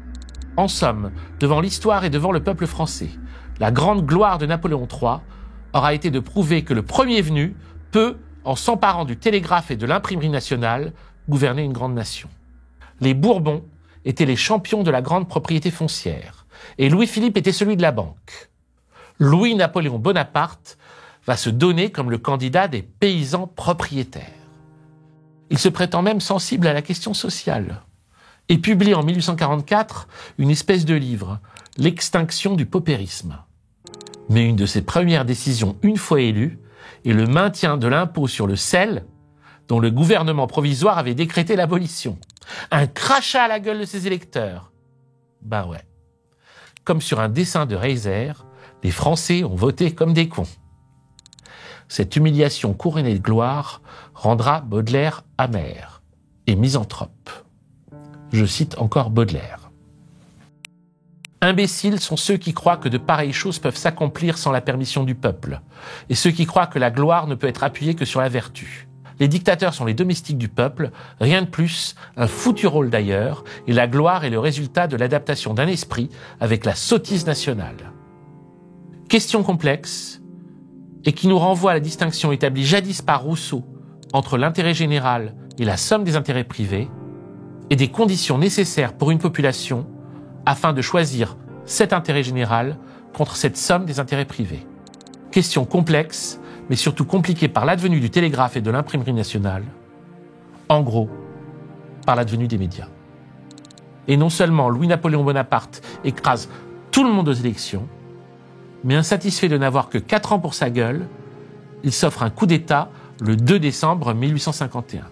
en somme, devant l'histoire et devant le peuple français, la grande gloire de Napoléon III aura été de prouver que le premier venu peut, en s'emparant du télégraphe et de l'imprimerie nationale, gouverner une grande nation. Les Bourbons étaient les champions de la grande propriété foncière, et Louis-Philippe était celui de la banque. Louis-Napoléon Bonaparte va se donner comme le candidat des paysans propriétaires. Il se prétend même sensible à la question sociale et publie en 1844 une espèce de livre, L'extinction du paupérisme. Mais une de ses premières décisions, une fois élu, est le maintien de l'impôt sur le sel, dont le gouvernement provisoire avait décrété l'abolition. Un crachat à la gueule de ses électeurs. Ben ouais. Comme sur un dessin de Reiser, les Français ont voté comme des cons. Cette humiliation couronnée de gloire rendra Baudelaire amer et misanthrope. Je cite encore Baudelaire. Imbéciles sont ceux qui croient que de pareilles choses peuvent s'accomplir sans la permission du peuple, et ceux qui croient que la gloire ne peut être appuyée que sur la vertu. Les dictateurs sont les domestiques du peuple, rien de plus, un foutu rôle d'ailleurs, et la gloire est le résultat de l'adaptation d'un esprit avec la sottise nationale. Question complexe, et qui nous renvoie à la distinction établie jadis par Rousseau entre l'intérêt général et la somme des intérêts privés, et des conditions nécessaires pour une population afin de choisir cet intérêt général contre cette somme des intérêts privés. Question complexe, mais surtout compliquée par l'advenue du télégraphe et de l'imprimerie nationale, en gros, par l'advenue des médias. Et non seulement Louis-Napoléon Bonaparte écrase tout le monde aux élections, mais insatisfait de n'avoir que 4 ans pour sa gueule, il s'offre un coup d'État le 2 décembre 1851.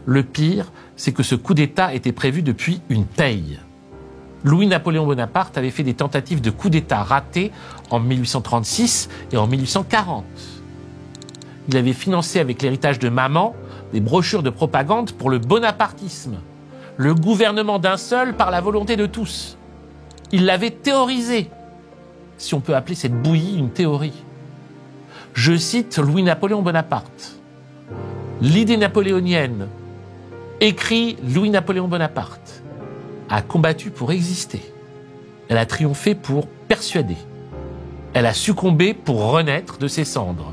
Le pire, c'est que ce coup d'État était prévu depuis une paye. Louis-Napoléon Bonaparte avait fait des tentatives de coup d'État ratées en 1836 et en 1840. Il avait financé avec l'héritage de maman des brochures de propagande pour le bonapartisme, le gouvernement d'un seul par la volonté de tous. Il l'avait théorisé, si on peut appeler cette bouillie une théorie. Je cite Louis-Napoléon Bonaparte. L'idée napoléonienne, écrit Louis-Napoléon Bonaparte, a combattu pour exister. Elle a triomphé pour persuader. Elle a succombé pour renaître de ses cendres,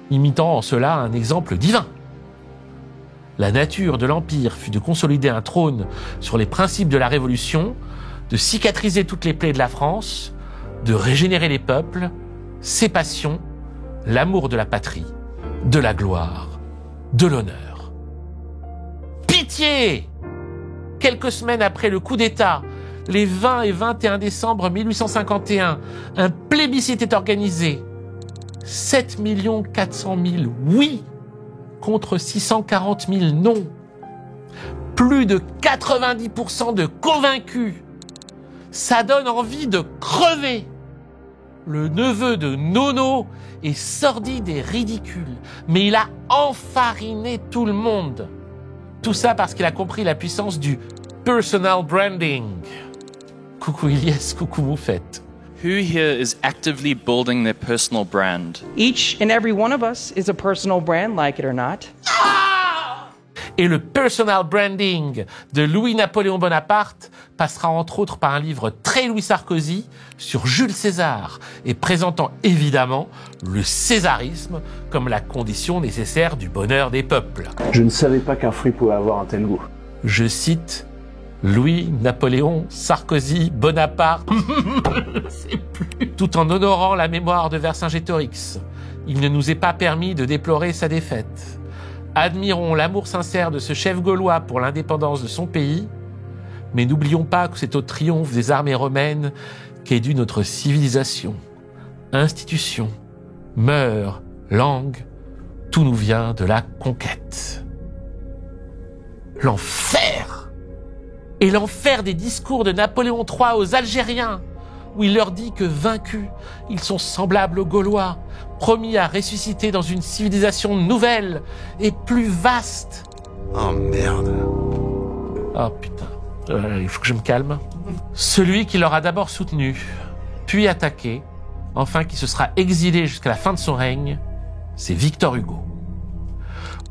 imitant en cela un exemple divin. La nature de l'Empire fut de consolider un trône sur les principes de la Révolution, de cicatriser toutes les plaies de la France, de régénérer les peuples, ses passions, l'amour de la patrie, de la gloire, de l'honneur. Pitié! Quelques semaines après le coup d'État, les 20 et 21 décembre 1851, un plébiscite est organisé. 7 400 000 oui contre 640 000 non. Plus de 90% de convaincus. Ça donne envie de crever. Le neveu de Nono est sordide et ridicule, mais il a enfariné tout le monde. Tout ça parce qu'il a compris la puissance du personal branding. Coucou Ilyes, coucou Moufette. Who here is actively building their personal brand? Each and every one of us is a personal brand, like it or not. Et le personal branding de Louis-Napoléon Bonaparte passera entre autres par un livre très Louis Sarkozy sur Jules César et présentant évidemment le césarisme comme la condition nécessaire du bonheur des peuples. Je ne savais pas qu'un fruit pouvait avoir un tel goût. Je cite Louis, Napoléon, Sarkozy, Bonaparte, tout en honorant la mémoire de Vercingétorix. Il ne nous est pas permis de déplorer sa défaite. Admirons l'amour sincère de ce chef gaulois pour l'indépendance de son pays, mais n'oublions pas que c'est au triomphe des armées romaines qu'est due notre civilisation. Institutions, mœurs, langue, tout nous vient de la conquête. L'enfer! Et l'enfer des discours de Napoléon III aux Algériens, où il leur dit que vaincus, ils sont semblables aux Gaulois, promis à ressusciter dans une civilisation nouvelle et plus vaste. Oh merde. Oh putain, il faut que je me calme. Celui qui leur a d'abord soutenu, puis attaqué, enfin qui se sera exilé jusqu'à la fin de son règne, c'est Victor Hugo.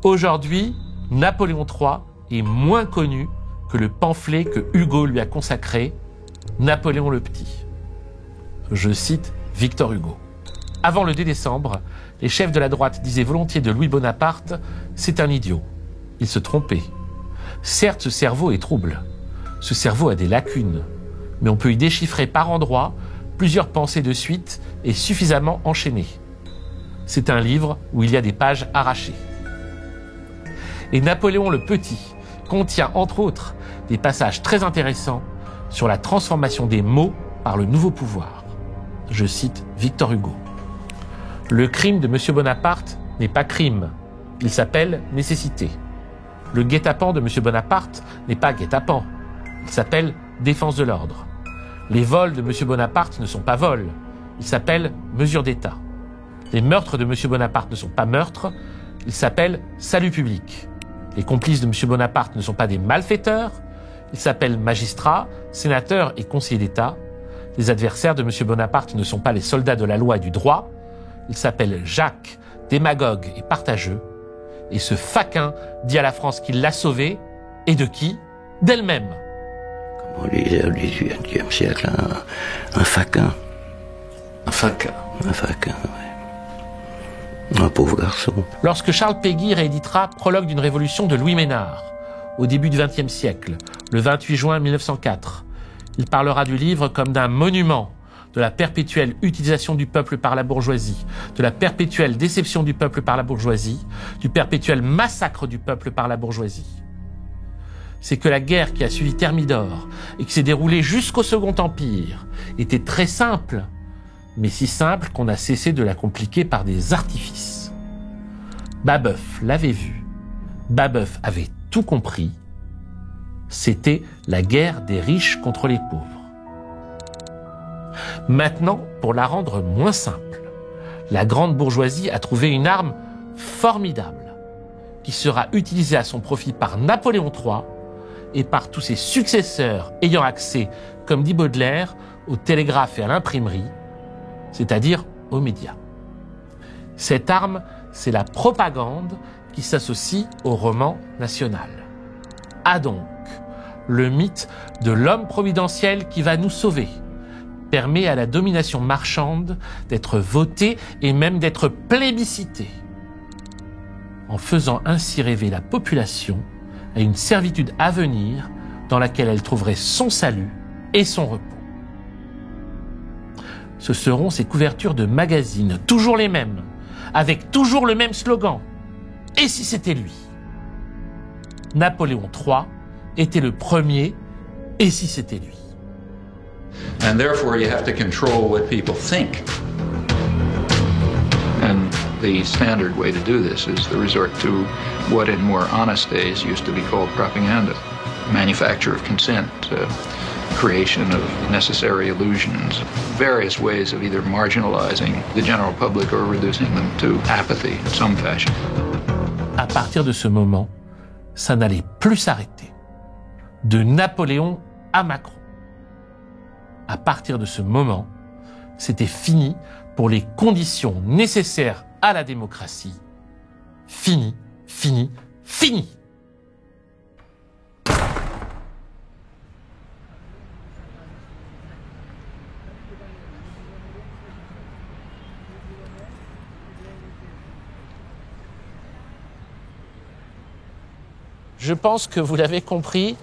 Aujourd'hui, Napoléon III est moins connu que le pamphlet que Hugo lui a consacré, Napoléon le Petit. Je cite Victor Hugo. Avant le 2 décembre, les chefs de la droite disaient volontiers de Louis Bonaparte « c'est un idiot ». Ils se trompaient. Certes, ce cerveau est trouble. Ce cerveau a des lacunes. Mais on peut y déchiffrer par endroits plusieurs pensées de suite et suffisamment enchaînées. C'est un livre où il y a des pages arrachées. Et Napoléon le Petit contient entre autres des passages très intéressants sur la transformation des mots par le nouveau pouvoir. Je cite Victor Hugo. Le crime de M. Bonaparte n'est pas crime, il s'appelle nécessité. Le guet-apens de M. Bonaparte n'est pas guet-apens, il s'appelle défense de l'ordre. Les vols de M. Bonaparte ne sont pas vols, ils s'appellent mesures d'État. Les meurtres de M. Bonaparte ne sont pas meurtres, ils s'appellent salut public. Les complices de M. Bonaparte ne sont pas des malfaiteurs, ils s'appellent magistrats, sénateurs et conseillers d'État. Les adversaires de M. Bonaparte ne sont pas les soldats de la loi et du droit, ils s'appellent Jacques, démagogue et partageux. Et ce faquin dit à la France qu'il l'a sauvée, et de qui? D'elle-même. Comme on disait au XVIIIe siècle, un faquin. Un faquin. Un faquin, oui. Un pauvre garçon. Lorsque Charles Péguy rééditera Prologue d'une révolution de Louis Ménard, au début du XXe siècle, le 28 juin 1904, il parlera du livre comme d'un monument de la perpétuelle utilisation du peuple par la bourgeoisie, de la perpétuelle déception du peuple par la bourgeoisie, du perpétuel massacre du peuple par la bourgeoisie. C'est que la guerre qui a suivi Thermidor et qui s'est déroulée jusqu'au Second Empire était très simple, mais si simple qu'on a cessé de la compliquer par des artifices. Babeuf l'avait vu, Babeuf avait tout compris, c'était la guerre des riches contre les pauvres. Maintenant, pour la rendre moins simple, la grande bourgeoisie a trouvé une arme formidable qui sera utilisée à son profit par Napoléon III et par tous ses successeurs ayant accès, comme dit Baudelaire, au télégraphe et à l'imprimerie, c'est-à-dire aux médias. Cette arme, c'est la propagande qui s'associe au roman national. Ah donc, le mythe de l'homme providentiel qui va nous sauver permet à la domination marchande d'être votée et même d'être plébiscitée, en faisant ainsi rêver la population à une servitude à venir dans laquelle elle trouverait son salut et son repos. Ce seront ces couvertures de magazines, toujours les mêmes, avec toujours le même slogan. Et si c'était lui? Napoléon III était le premier, et si c'était lui? And therefore you have to control what people think. The standard way to do this is to resort to what in more honest days used to be called propaganda. Manufacture of consent, creation of necessary illusions, various ways of either marginalizing the general public or reducing them to apathy in some fashion. À partir de ce moment, ça n'allait plus s'arrêter. De Napoléon à Macron. À partir de ce moment, c'était fini pour les conditions nécessaires à la démocratie. Fini, fini, fini. Je pense que vous l'avez compris,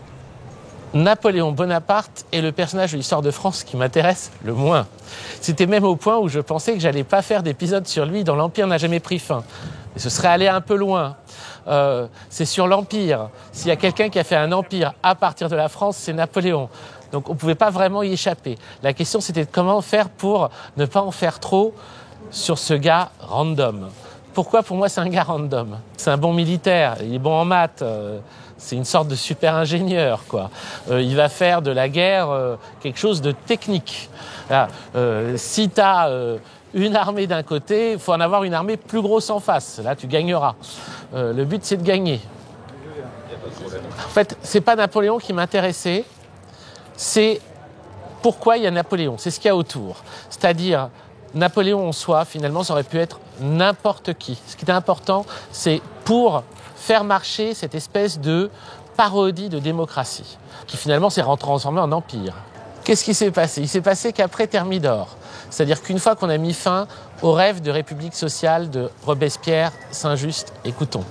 Napoléon Bonaparte est le personnage de l'histoire de France qui m'intéresse le moins. C'était même au point où je pensais que j'allais pas faire d'épisode sur lui dans l'Empire n'a jamais pris fin. Et ce serait aller un peu loin. C'est sur l'Empire. S'il y a quelqu'un qui a fait un empire à partir de la France, c'est Napoléon. Donc on ne pouvait pas vraiment y échapper. La question c'était de comment faire pour ne pas en faire trop sur ce gars random. Pourquoi pour moi c'est un gars random? C'est un bon militaire, il est bon en maths, c'est une sorte de super ingénieur, quoi. Il va faire de la guerre quelque chose de technique. Là, si tu as une armée d'un côté, il faut en avoir une armée plus grosse en face. Là, tu gagneras. Le but, c'est de gagner. En fait, c'est pas Napoléon qui m'intéressait, c'est pourquoi il y a Napoléon, c'est ce qu'il y a autour. C'est-à-dire, Napoléon en soi, finalement, ça aurait pu être n'importe qui. Ce qui est important, c'est pour faire marcher cette espèce de parodie de démocratie, qui finalement s'est transformée en empire. Qu'est-ce qui s'est passé? Il s'est passé qu'après Thermidor, c'est-à-dire qu'une fois qu'on a mis fin au rêve de république sociale de Robespierre, Saint-Just et Couthon,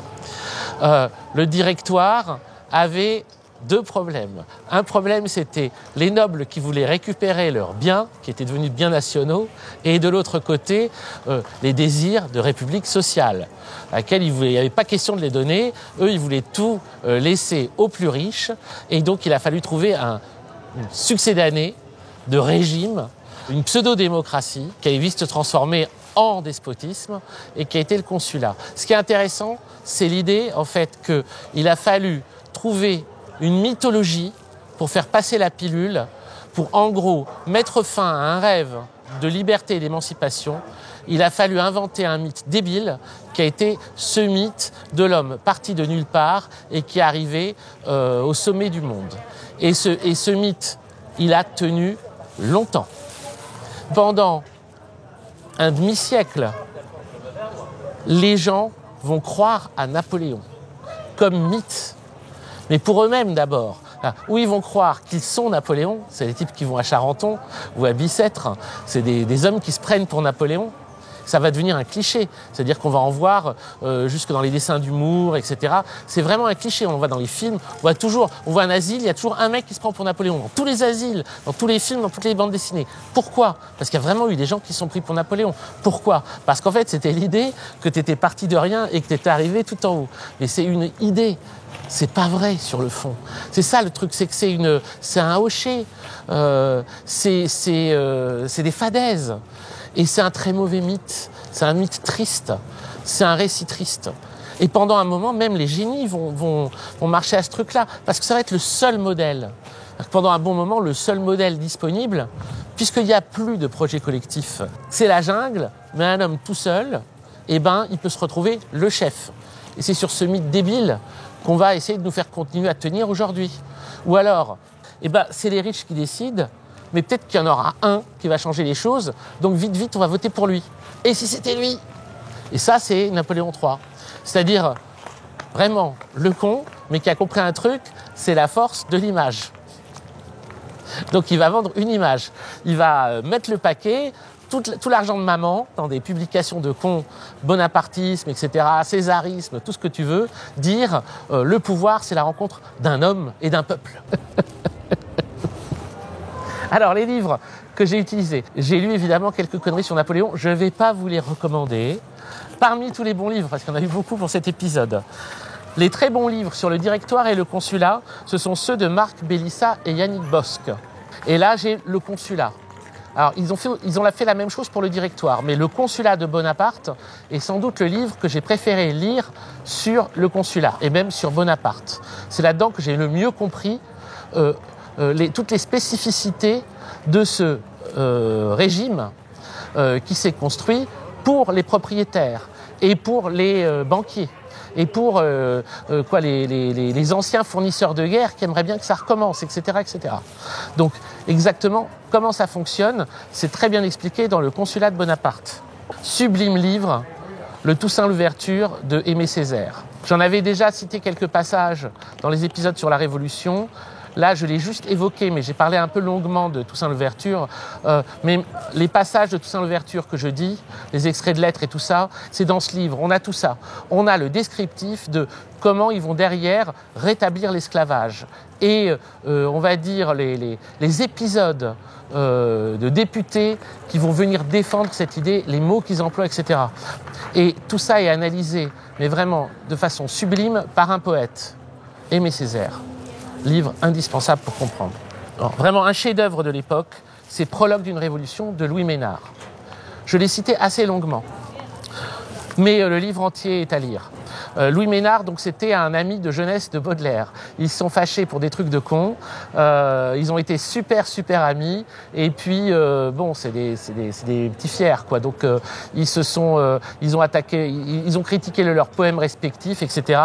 le Directoire avait deux problèmes. Un problème, c'était les nobles qui voulaient récupérer leurs biens, qui étaient devenus biens nationaux, et de l'autre côté, les désirs de république sociale, à laquelle il n'y avait pas question de les donner. Eux, ils voulaient tout laisser aux plus riches, et donc il a fallu trouver un succédané de régime, une pseudo-démocratie, qui avait vite se transformer en despotisme, et qui a été le consulat. Ce qui est intéressant, c'est l'idée, en fait, qu'il a fallu trouver une mythologie pour faire passer la pilule, pour en gros mettre fin à un rêve de liberté et d'émancipation. Il a fallu inventer un mythe débile qui a été ce mythe de l'homme parti de nulle part et qui est arrivé au sommet du monde. Et ce mythe, il a tenu longtemps. Pendant un demi-siècle, les gens vont croire à Napoléon comme mythe. Mais pour eux-mêmes d'abord, où ils vont croire qu'ils sont Napoléon, c'est les types qui vont à Charenton ou à Bicêtre, c'est des hommes qui se prennent pour Napoléon, ça va devenir un cliché. C'est-à-dire qu'on va en voir jusque dans les dessins d'humour, etc. C'est vraiment un cliché, on le voit dans les films, on voit un asile, il y a toujours un mec qui se prend pour Napoléon, dans tous les asiles, dans tous les films, dans toutes les bandes dessinées. Pourquoi? Parce qu'il y a vraiment eu des gens qui se sont pris pour Napoléon. Pourquoi? Parce qu'en fait, c'était l'idée que tu étais parti de rien et que tu étais arrivé tout en haut. Mais c'est une idée. C'est pas vrai sur le fond. C'est ça le truc, c'est que c'est un hocher, c'est des fadaises. Et c'est un très mauvais mythe, c'est un mythe triste, c'est un récit triste. Et pendant un moment, même les génies vont marcher à ce truc-là, parce que ça va être le seul modèle. Pendant un bon moment, le seul modèle disponible, puisqu'il n'y a plus de projet collectif. C'est la jungle, mais un homme tout seul, il peut se retrouver le chef. Et c'est sur ce mythe débile qu'on va essayer de nous faire continuer à tenir aujourd'hui. Ou alors, c'est les riches qui décident, mais peut-être qu'il y en aura un qui va changer les choses, donc vite, on va voter pour lui. Et si c'était lui? Et ça, c'est Napoléon III. C'est-à-dire, vraiment, le con, mais qui a compris un truc, c'est la force de l'image. Donc il va vendre une image. Il va mettre le paquet, tout l'argent de maman, dans des publications de cons, bonapartisme, etc., césarisme, tout ce que tu veux, dire le pouvoir, c'est la rencontre d'un homme et d'un peuple. Alors, les livres que j'ai utilisés, j'ai lu évidemment quelques conneries sur Napoléon, je ne vais pas vous les recommander. Parmi tous les bons livres, parce qu'il y en a eu beaucoup pour cet épisode, les très bons livres sur le Directoire et le Consulat, ce sont ceux de Marc Bélissa et Yannick Bosque. Et là, j'ai le Consulat. Alors, ils ont fait la même chose pour le Directoire, mais le consulat de Bonaparte est sans doute le livre que j'ai préféré lire sur le consulat, et même sur Bonaparte. C'est là-dedans que j'ai le mieux compris toutes les spécificités de ce régime qui s'est construit pour les propriétaires et pour les banquiers et pour les anciens fournisseurs de guerre qui aimeraient bien que ça recommence, etc., etc. Donc, exactement comment ça fonctionne, c'est très bien expliqué dans le consulat de Bonaparte. Sublime livre, Le Toussaint l'Ouverture de Aimé Césaire. J'en avais déjà cité quelques passages dans les épisodes sur la Révolution. Là, je l'ai juste évoqué, mais j'ai parlé un peu longuement de Toussaint l'Ouverture. Mais les passages de Toussaint l'Ouverture que je dis, les extraits de lettres et tout ça, c'est dans ce livre. On a tout ça. On a le descriptif de comment ils vont derrière rétablir l'esclavage. Et on va dire les épisodes de députés qui vont venir défendre cette idée, les mots qu'ils emploient, etc. Et tout ça est analysé, mais vraiment de façon sublime, par un poète, Aimé Césaire. Livre indispensable pour comprendre. Alors, vraiment un chef-d'œuvre de l'époque, c'est Prologue d'une révolution de Louis Ménard. Je l'ai cité assez longuement, mais le livre entier est à lire. Louis Ménard, donc, c'était un ami de jeunesse de Baudelaire. Ils se sont fâchés pour des trucs de cons. Ils ont été super amis. Et puis, c'est des petits fiers, quoi. Donc, ils ont critiqué leurs poèmes respectifs, etc.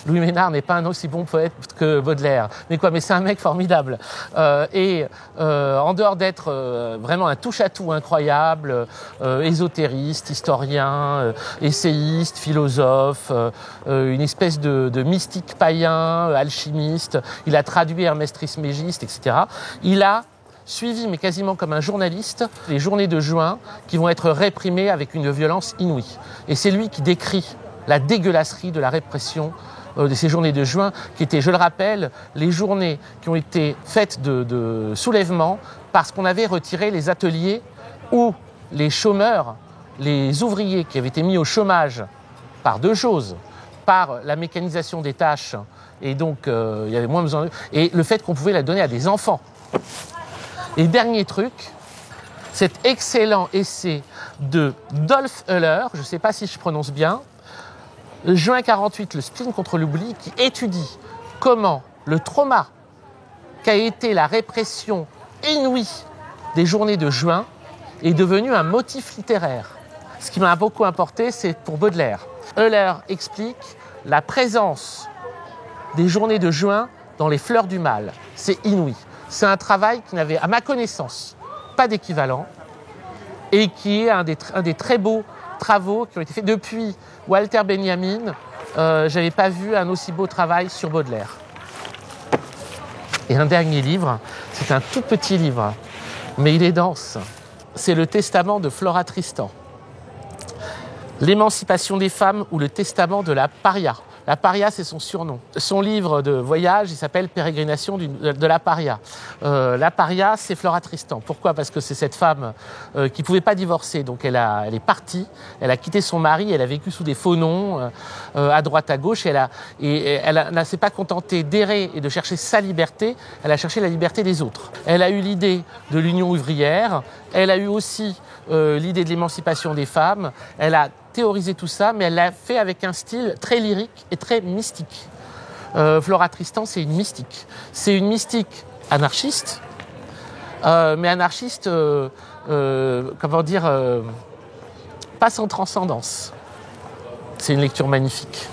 Louis Ménard n'est pas un aussi bon poète que Baudelaire. Mais c'est un mec formidable. En dehors d'être vraiment un touche-à-tout incroyable, ésotériste, historien, essayiste, philosophe, une espèce de mystique païen, alchimiste. Il a traduit Hermès Trismégiste, etc. Il a suivi, mais quasiment comme un journaliste, les journées de juin qui vont être réprimées avec une violence inouïe. Et c'est lui qui décrit la dégueulasserie de la répression de ces journées de juin, qui étaient, je le rappelle, les journées qui ont été faites de soulèvement parce qu'on avait retiré les ateliers où les chômeurs, les ouvriers qui avaient été mis au chômage par deux choses, par la mécanisation des tâches, et donc il y avait moins besoin et le fait qu'on pouvait la donner à des enfants. Et dernier truc, cet excellent essai de Dolph Euler, je ne sais pas si je prononce bien, Juin 48, le spleen contre l'oubli, qui étudie comment le trauma qu'a été la répression inouïe des journées de juin est devenu un motif littéraire. Ce qui m'a beaucoup importé, c'est pour Baudelaire. Euler explique la présence des journées de juin dans les fleurs du mal. C'est inouï. C'est un travail qui n'avait, à ma connaissance, pas d'équivalent et qui est un des très beaux travaux qui ont été faits depuis Walter Benjamin. J'avais pas vu un aussi beau travail sur Baudelaire. Et un dernier livre, c'est un tout petit livre, mais il est dense. C'est le Testament de Flora Tristan. L'émancipation des femmes ou le testament de la paria. La paria, c'est son surnom. Son livre de voyage, il s'appelle Pérégrination de la paria. La paria, c'est Flora Tristan. Pourquoi ? Parce que c'est cette femme qui ne pouvait pas divorcer. Donc elle est partie, elle a quitté son mari, elle a vécu sous des faux noms, à droite, à gauche. Elle ne s'est pas contentée d'errer et de chercher sa liberté, elle a cherché la liberté des autres. Elle a eu l'idée de l'union ouvrière, elle a eu aussi l'idée de l'émancipation des femmes, elle a théorisé tout ça, mais elle l'a fait avec un style très lyrique et très mystique. Flora Tristan, c'est une mystique. C'est une mystique anarchiste, mais anarchiste, pas sans transcendance. C'est une lecture magnifique.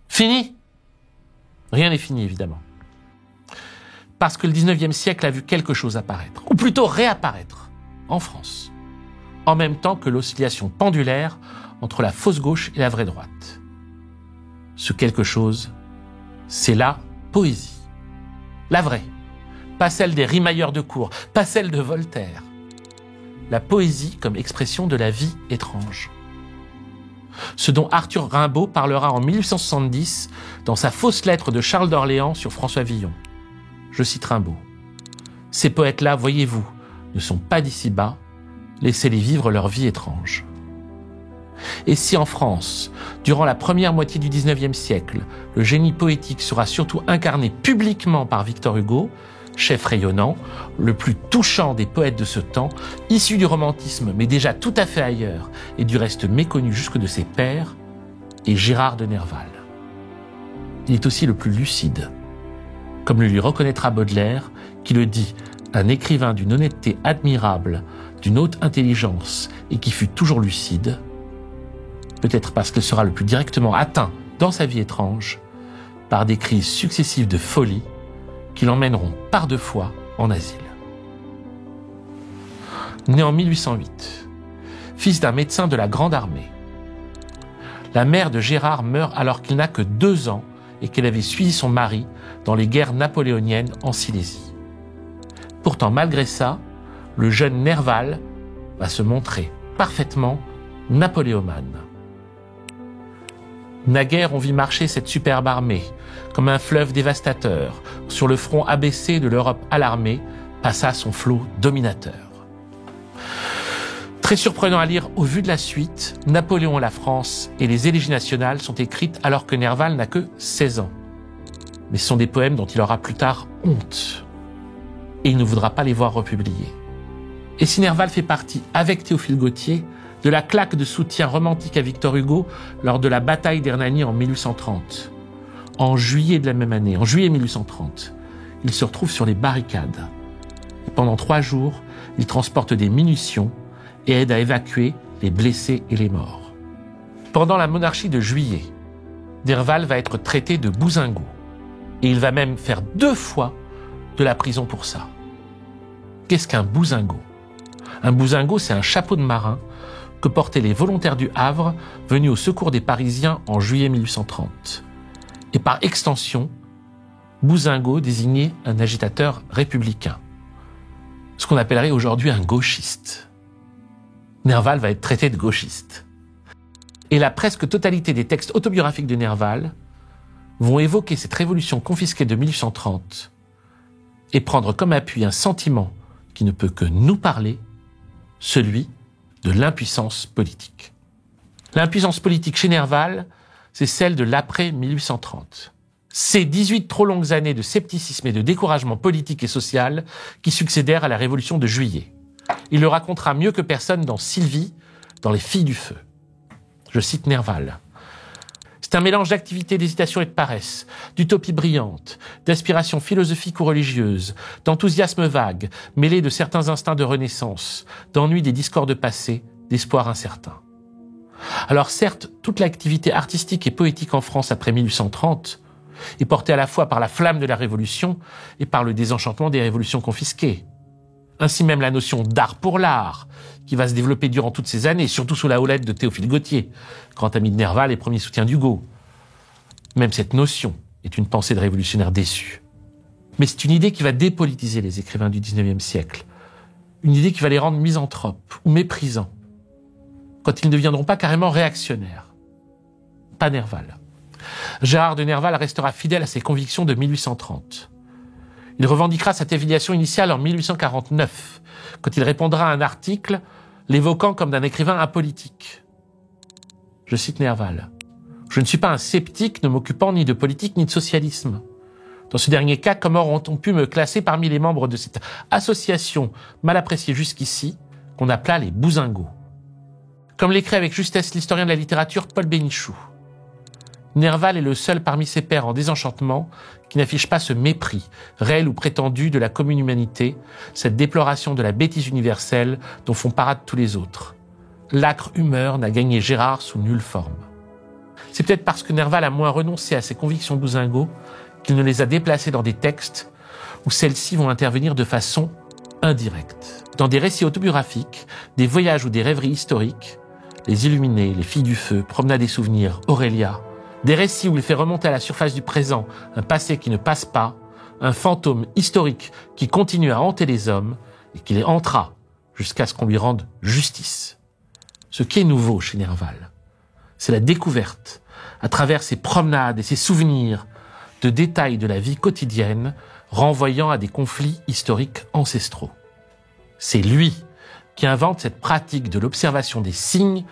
Fini ? Rien n'est fini, évidemment. Parce que le 19e siècle a vu quelque chose apparaître, ou plutôt réapparaître, en France, en même temps que l'oscillation pendulaire entre la fausse gauche et la vraie droite. Ce quelque chose, c'est la poésie. La vraie, pas celle des rimailleurs de cour, pas celle de Voltaire. La poésie comme expression de la vie étrange. Ce dont Arthur Rimbaud parlera en 1870 dans sa fausse lettre de Charles d'Orléans sur François Villon. Je cite Rimbaud. « Ces poètes-là, voyez-vous, ne sont pas d'ici-bas, laissez-les vivre leur vie étrange. » Et si en France, durant la première moitié du XIXe siècle, le génie poétique sera surtout incarné publiquement par Victor Hugo, chef rayonnant, le plus touchant des poètes de ce temps, issu du romantisme mais déjà tout à fait ailleurs et du reste méconnu jusque de ses pairs, est Gérard de Nerval. Il est aussi le plus lucide, comme le lui reconnaîtra Baudelaire, qui le dit, un écrivain d'une honnêteté admirable, d'une haute intelligence et qui fut toujours lucide, peut-être parce qu'il sera le plus directement atteint dans sa vie étrange par des crises successives de folie qui l'emmèneront par 2 fois en asile. Né en 1808, fils d'un médecin de la Grande Armée, la mère de Gérard meurt alors qu'il n'a que 2 ans et qu'elle avait suivi son mari dans les guerres napoléoniennes en Silésie. Pourtant, malgré ça, le jeune Nerval va se montrer parfaitement napoléomane. Naguère, on vit marcher cette superbe armée, comme un fleuve dévastateur, sur le front abaissé de l'Europe alarmée, passa son flot dominateur. Très surprenant à lire au vu de la suite, Napoléon, la France et les élégies nationales sont écrites alors que Nerval n'a que 16 ans. Mais ce sont des poèmes dont il aura plus tard honte. Et il ne voudra pas les voir republiés. Et si Nerval fait partie, avec Théophile Gautier, de la claque de soutien romantique à Victor Hugo lors de la bataille d'Hernani en 1830, en juillet de la même année, en juillet 1830, il se retrouve sur les barricades. Et pendant 3 jours, il transporte des munitions et aide à évacuer les blessés et les morts. Pendant la monarchie de Juillet, Nerval va être traité de bousingot. Et il va même faire 2 fois de la prison pour ça. Qu'est-ce qu'un bousingot ? Un bousingot, c'est un chapeau de marin que portaient les volontaires du Havre venus au secours des Parisiens en juillet 1830. Et par extension, bousingot désignait un agitateur républicain. Ce qu'on appellerait aujourd'hui un gauchiste. Nerval va être traité de gauchiste. Et la presque totalité des textes autobiographiques de Nerval vont évoquer cette révolution confisquée de 1830 et prendre comme appui un sentiment qui ne peut que nous parler, celui de l'impuissance politique. L'impuissance politique chez Nerval, c'est celle de l'après-1830. Ces 18 trop longues années de scepticisme et de découragement politique et social qui succédèrent à la Révolution de Juillet. Il le racontera mieux que personne dans Sylvie, dans Les Filles du Feu. Je cite Nerval. C'est un mélange d'activité, d'hésitation et de paresse, d'utopie brillante, d'aspiration philosophique ou religieuse, d'enthousiasme vague, mêlé de certains instincts de renaissance, d'ennui des discordes passés, d'espoir incertain. Alors certes, toute l'activité artistique et poétique en France après 1830 est portée à la fois par la flamme de la Révolution et par le désenchantement des révolutions confisquées. Ainsi même la notion d'art pour l'art, qui va se développer durant toutes ces années, surtout sous la houlette de Théophile Gautier, grand ami de Nerval et premier soutien d'Hugo. Même cette notion est une pensée de révolutionnaire déçu. Mais c'est une idée qui va dépolitiser les écrivains du XIXe siècle. Une idée qui va les rendre misanthropes ou méprisants, quand ils ne deviendront pas carrément réactionnaires. Pas Nerval. Gérard de Nerval restera fidèle à ses convictions de 1830. Il revendiquera cette affiliation initiale en 1849, quand il répondra à un article l'évoquant comme d'un écrivain apolitique. Je cite Nerval. « Je ne suis pas un sceptique ne m'occupant ni de politique ni de socialisme. Dans ce dernier cas, comment aurait-on pu me classer parmi les membres de cette association mal appréciée jusqu'ici, qu'on appela les bousingots ?» Comme l'écrit avec justesse l'historien de la littérature Paul Bénichou. Nerval est le seul parmi ses pairs en désenchantement qui n'affiche pas ce mépris, réel ou prétendu, de la commune humanité, cette déploration de la bêtise universelle dont font parade tous les autres. L'âcre humeur n'a gagné Gérard sous nulle forme. C'est peut-être parce que Nerval a moins renoncé à ses convictions bousingots qu'il ne les a déplacées dans des textes où celles-ci vont intervenir de façon indirecte. Dans des récits autobiographiques, des voyages ou des rêveries historiques, Les Illuminés, Les Filles du Feu, Promenade des souvenirs, Aurélia, des récits où il fait remonter à la surface du présent un passé qui ne passe pas, un fantôme historique qui continue à hanter les hommes et qui les hantera jusqu'à ce qu'on lui rende justice. Ce qui est nouveau chez Nerval, c'est la découverte, à travers ses promenades et ses souvenirs, de détails de la vie quotidienne renvoyant à des conflits historiques ancestraux. C'est lui qui invente cette pratique de l'observation des signes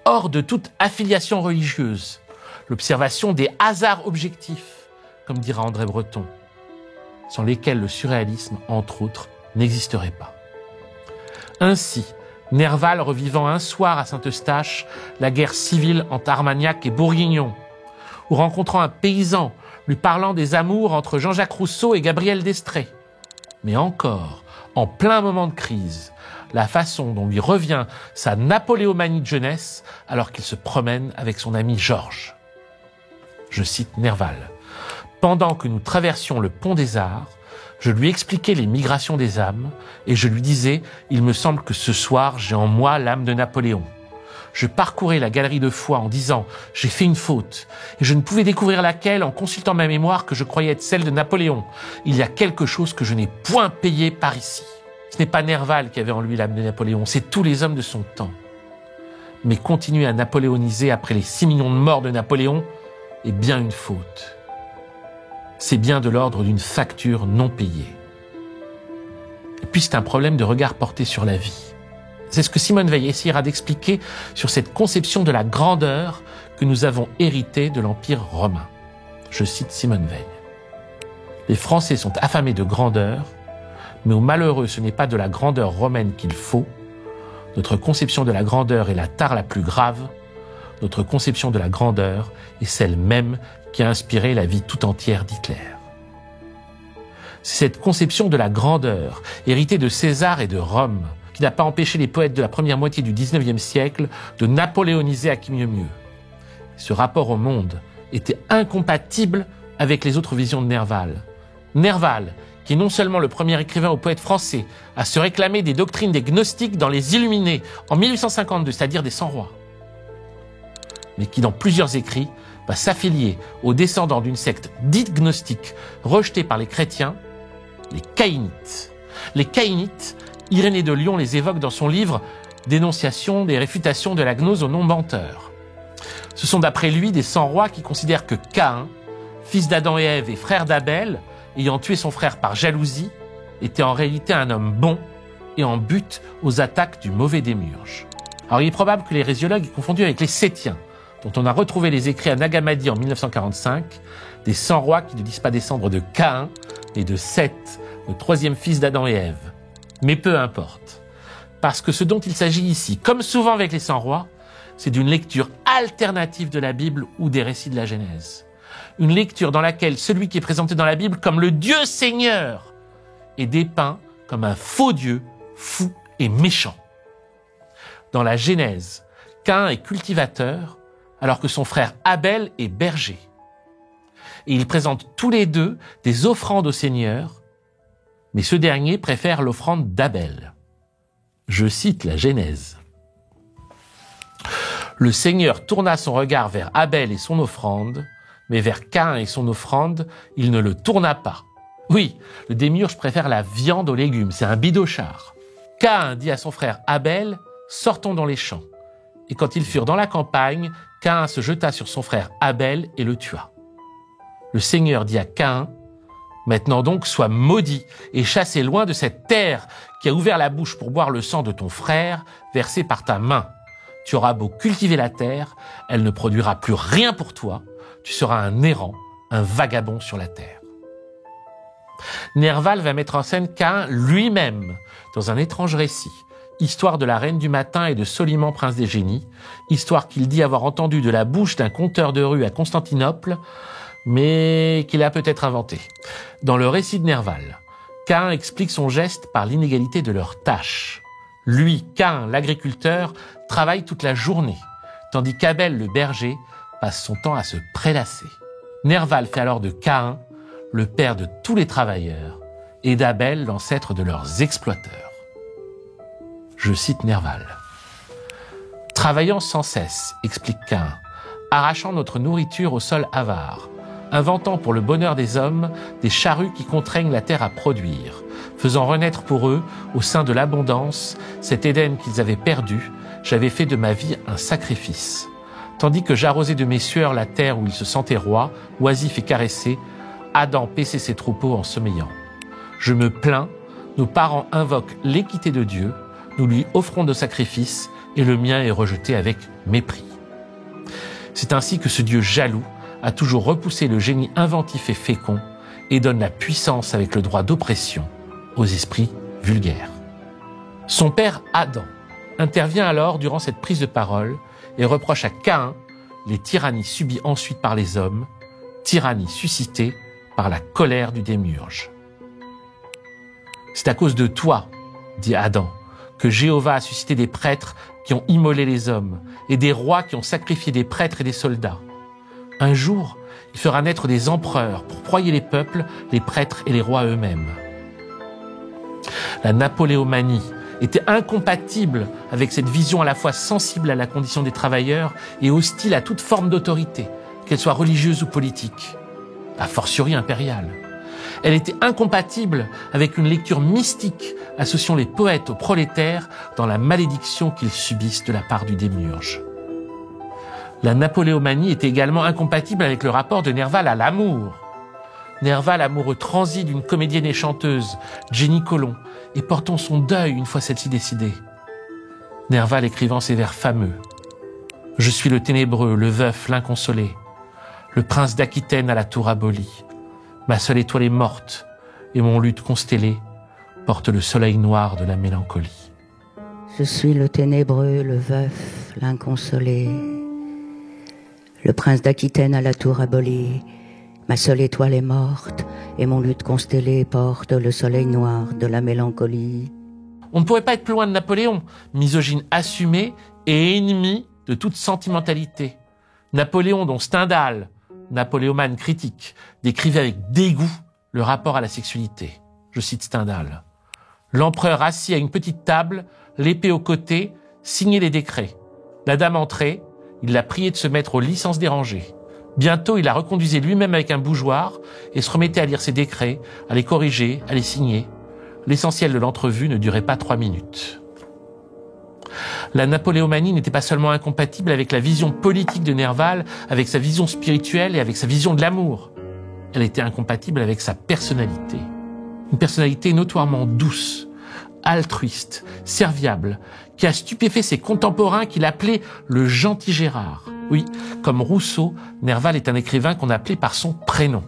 hors de toute affiliation religieuse, l'observation des hasards objectifs, comme dira André Breton, sans lesquels le surréalisme, entre autres, n'existerait pas. Ainsi, Nerval revivant un soir à Saint-Eustache la guerre civile entre Armagnac et Bourguignon, ou rencontrant un paysan lui parlant des amours entre Jean-Jacques Rousseau et Gabriel d'Estrée. Mais encore, en plein moment de crise, la façon dont lui revient sa napoléomanie de jeunesse alors qu'il se promène avec son ami Georges. Je cite Nerval. « Pendant que nous traversions le pont des Arts, je lui expliquais les migrations des âmes et je lui disais « Il me semble que ce soir, j'ai en moi l'âme de Napoléon. » Je parcourais la galerie de Foix en disant « J'ai fait une faute » et je ne pouvais découvrir laquelle en consultant ma mémoire que je croyais être celle de Napoléon. Il y a quelque chose que je n'ai point payé par ici. Ce n'est pas Nerval qui avait en lui l'âme de Napoléon, c'est tous les hommes de son temps. Mais continuer à napoléoniser après les 6 millions de morts de Napoléon est bien une faute. C'est bien de l'ordre d'une facture non payée. Et puis c'est un problème de regard porté sur la vie. C'est ce que Simone Veil essayera d'expliquer sur cette conception de la grandeur que nous avons héritée de l'Empire romain. Je cite Simone Veil. Les Français sont affamés de grandeur, mais aux malheureux ce n'est pas de la grandeur romaine qu'il faut. Notre conception de la grandeur est la tare la plus grave. Notre conception de la grandeur est celle même qui a inspiré la vie tout entière d'Hitler. C'est cette conception de la grandeur, héritée de César et de Rome, qui n'a pas empêché les poètes de la première moitié du XIXe siècle de napoléoniser à qui mieux mieux. Ce rapport au monde était incompatible avec les autres visions de Nerval. Nerval, qui est non seulement le premier écrivain ou poète français à se réclamer des doctrines des gnostiques dans les Illuminés en 1852, c'est-à-dire des 100 rois, mais qui dans plusieurs écrits va s'affilier aux descendants d'une secte dite gnostique rejetée par les chrétiens, les caïnites. Les caïnites, Irénée de Lyon les évoque dans son livre « Dénonciation des réfutations de la gnose aux non-menteurs ». Ce sont d'après lui des 100 rois qui considèrent que Caïn, fils d'Adam et Ève et frère d'Abel, ayant tué son frère par jalousie, était en réalité un homme bon et en butte aux attaques du mauvais démiurge. Alors il est probable que les hérésiologues aient confondu avec les Sétiens, dont on a retrouvé les écrits à Nagamadi en 1945, des 100 rois qui ne disent pas descendre de Caïn, mais de Seth, le 3e fils d'Adam et Ève. Mais peu importe, parce que ce dont il s'agit ici, comme souvent avec les 100 rois, c'est d'une lecture alternative de la Bible ou des récits de la Genèse. Une lecture dans laquelle celui qui est présenté dans la Bible comme le Dieu Seigneur est dépeint comme un faux Dieu, fou et méchant. Dans la Genèse, Caïn est cultivateur, alors que son frère Abel est berger. Et ils présentent tous les deux des offrandes au Seigneur, mais ce dernier préfère l'offrande d'Abel. Je cite la Genèse. Le Seigneur tourna son regard vers Abel et son offrande, mais vers Caïn et son offrande, il ne le tourna pas. Oui, le démiurge préfère la viande aux légumes, c'est un bidochard. Caïn dit à son frère Abel, « Sortons dans les champs ». Et quand ils furent dans la campagne, Caïn se jeta sur son frère Abel et le tua. Le Seigneur dit à Caïn, « Maintenant donc, sois maudit et chassé loin de cette terre qui a ouvert la bouche pour boire le sang de ton frère versé par ta main. Tu auras beau cultiver la terre, elle ne produira plus rien pour toi. Tu seras un errant, un vagabond sur la terre. » Nerval va mettre en scène Caïn lui-même dans un étrange récit, histoire de la Reine du Matin et de Soliman, prince des génies, histoire qu'il dit avoir entendue de la bouche d'un conteur de rue à Constantinople, mais qu'il a peut-être inventé. Dans le récit de Nerval, Caïn explique son geste par l'inégalité de leurs tâches. Lui, Caïn, l'agriculteur, travaille toute la journée, tandis qu'Abel, le berger, passe son temps à se prélasser. Nerval fait alors de Caïn le père de tous les travailleurs et d'Abel l'ancêtre de leurs exploiteurs. Je cite Nerval. « Travaillant sans cesse, explique Caïn, arrachant notre nourriture au sol avare, inventant pour le bonheur des hommes des charrues qui contraignent la terre à produire, faisant renaître pour eux, au sein de l'abondance, cet Éden qu'ils avaient perdu, j'avais fait de ma vie un sacrifice. Tandis que j'arrosais de mes sueurs la terre où il se sentait roi, oisif et caressé, Adam paissait ses troupeaux en sommeillant. Je me plains, nos parents invoquent l'équité de Dieu, nous lui offrons nos sacrifices, et le mien est rejeté avec mépris. C'est ainsi que ce Dieu jaloux a toujours repoussé le génie inventif et fécond et donne la puissance avec le droit d'oppression aux esprits vulgaires. Son père Adam intervient alors durant cette prise de parole et reproche à Caïn les tyrannies subies ensuite par les hommes, tyrannies suscitées par la colère du démiurge. C'est à cause de toi, dit Adam, que Jéhovah a suscité des prêtres qui ont immolé les hommes et des rois qui ont sacrifié des prêtres et des soldats. Un jour, il fera naître des empereurs pour broyer les peuples, les prêtres et les rois eux-mêmes. La napoléomanie était incompatible avec cette vision à la fois sensible à la condition des travailleurs et hostile à toute forme d'autorité, qu'elle soit religieuse ou politique, a fortiori impériale. Elle était incompatible avec une lecture mystique associant les poètes aux prolétaires dans la malédiction qu'ils subissent de la part du démiurge. La napoléomanie était également incompatible avec le rapport de Nerval à l'amour. Nerval, amoureux transi d'une comédienne et chanteuse, Jenny Colomb, et portant son deuil une fois celle-ci décidée. Nerval écrivant ces vers fameux. « Je suis le ténébreux, le veuf, l'inconsolé, le prince d'Aquitaine à la tour abolie. Ma seule étoile est morte, et mon luth constellé porte le soleil noir de la mélancolie. » Je suis le ténébreux, le veuf, l'inconsolé, le prince d'Aquitaine à la tour abolie. Ma seule étoile est morte, et mon luth constellé porte le soleil noir de la mélancolie. On ne pourrait pas être plus loin de Napoléon, misogyne assumé et ennemi de toute sentimentalité. Napoléon dont Stendhal, napoléomane critique, décrivait avec dégoût le rapport à la sexualité. Je cite Stendhal. L'empereur assis à une petite table, l'épée au côté, signait les décrets. La dame entrait, il la priait de se mettre au lit sans se déranger. Bientôt, il la reconduisait lui-même avec un bougeoir et se remettait à lire ses décrets, à les corriger, à les signer. L'essentiel de l'entrevue ne durait pas 3 minutes. La napoléomanie n'était pas seulement incompatible avec la vision politique de Nerval, avec sa vision spirituelle et avec sa vision de l'amour. Elle était incompatible avec sa personnalité. Une personnalité notoirement douce, altruiste, serviable, qui a stupéfait ses contemporains qu'il appelait le gentil Gérard. Oui, comme Rousseau, Nerval est un écrivain qu'on appelait par son prénom.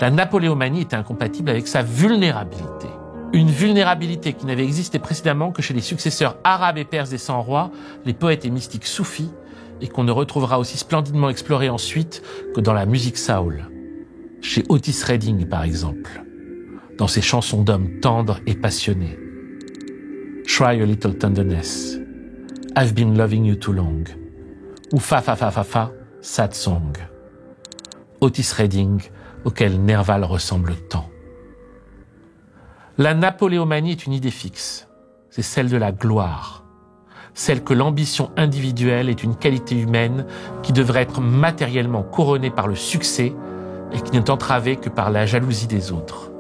La napoléomanie était incompatible avec sa vulnérabilité. Une vulnérabilité qui n'avait existé précédemment que chez les successeurs arabes et perses des 100 rois, les poètes et mystiques soufis, et qu'on ne retrouvera aussi splendidement explorée ensuite que dans la musique soul. Chez Otis Redding, par exemple, dans ses chansons d'hommes tendres et passionnés. Try a little tenderness. I've been loving you too long. Ou Fa Fa Fa Fa Fa, sad song. Otis Redding, auquel Nerval ressemble tant. La napoléomanie est une idée fixe. C'est celle de la gloire. Celle que l'ambition individuelle est une qualité humaine qui devrait être matériellement couronnée par le succès et qui n'est entravée que par la jalousie des autres.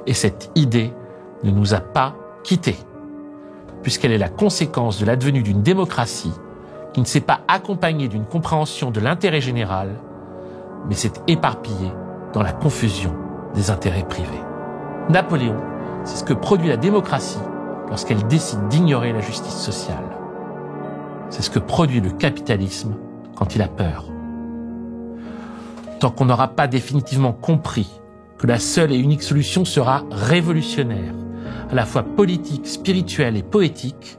Et cette idée ne nous a pas quittés, puisqu'elle est la conséquence de l'advenue d'une démocratie qui ne s'est pas accompagnée d'une compréhension de l'intérêt général, mais s'est éparpillée dans la confusion des intérêts privés. Napoléon, c'est ce que produit la démocratie lorsqu'elle décide d'ignorer la justice sociale. C'est ce que produit le capitalisme quand il a peur. Tant qu'on n'aura pas définitivement compris que la seule et unique solution sera révolutionnaire, à la fois politique, spirituelle et poétique,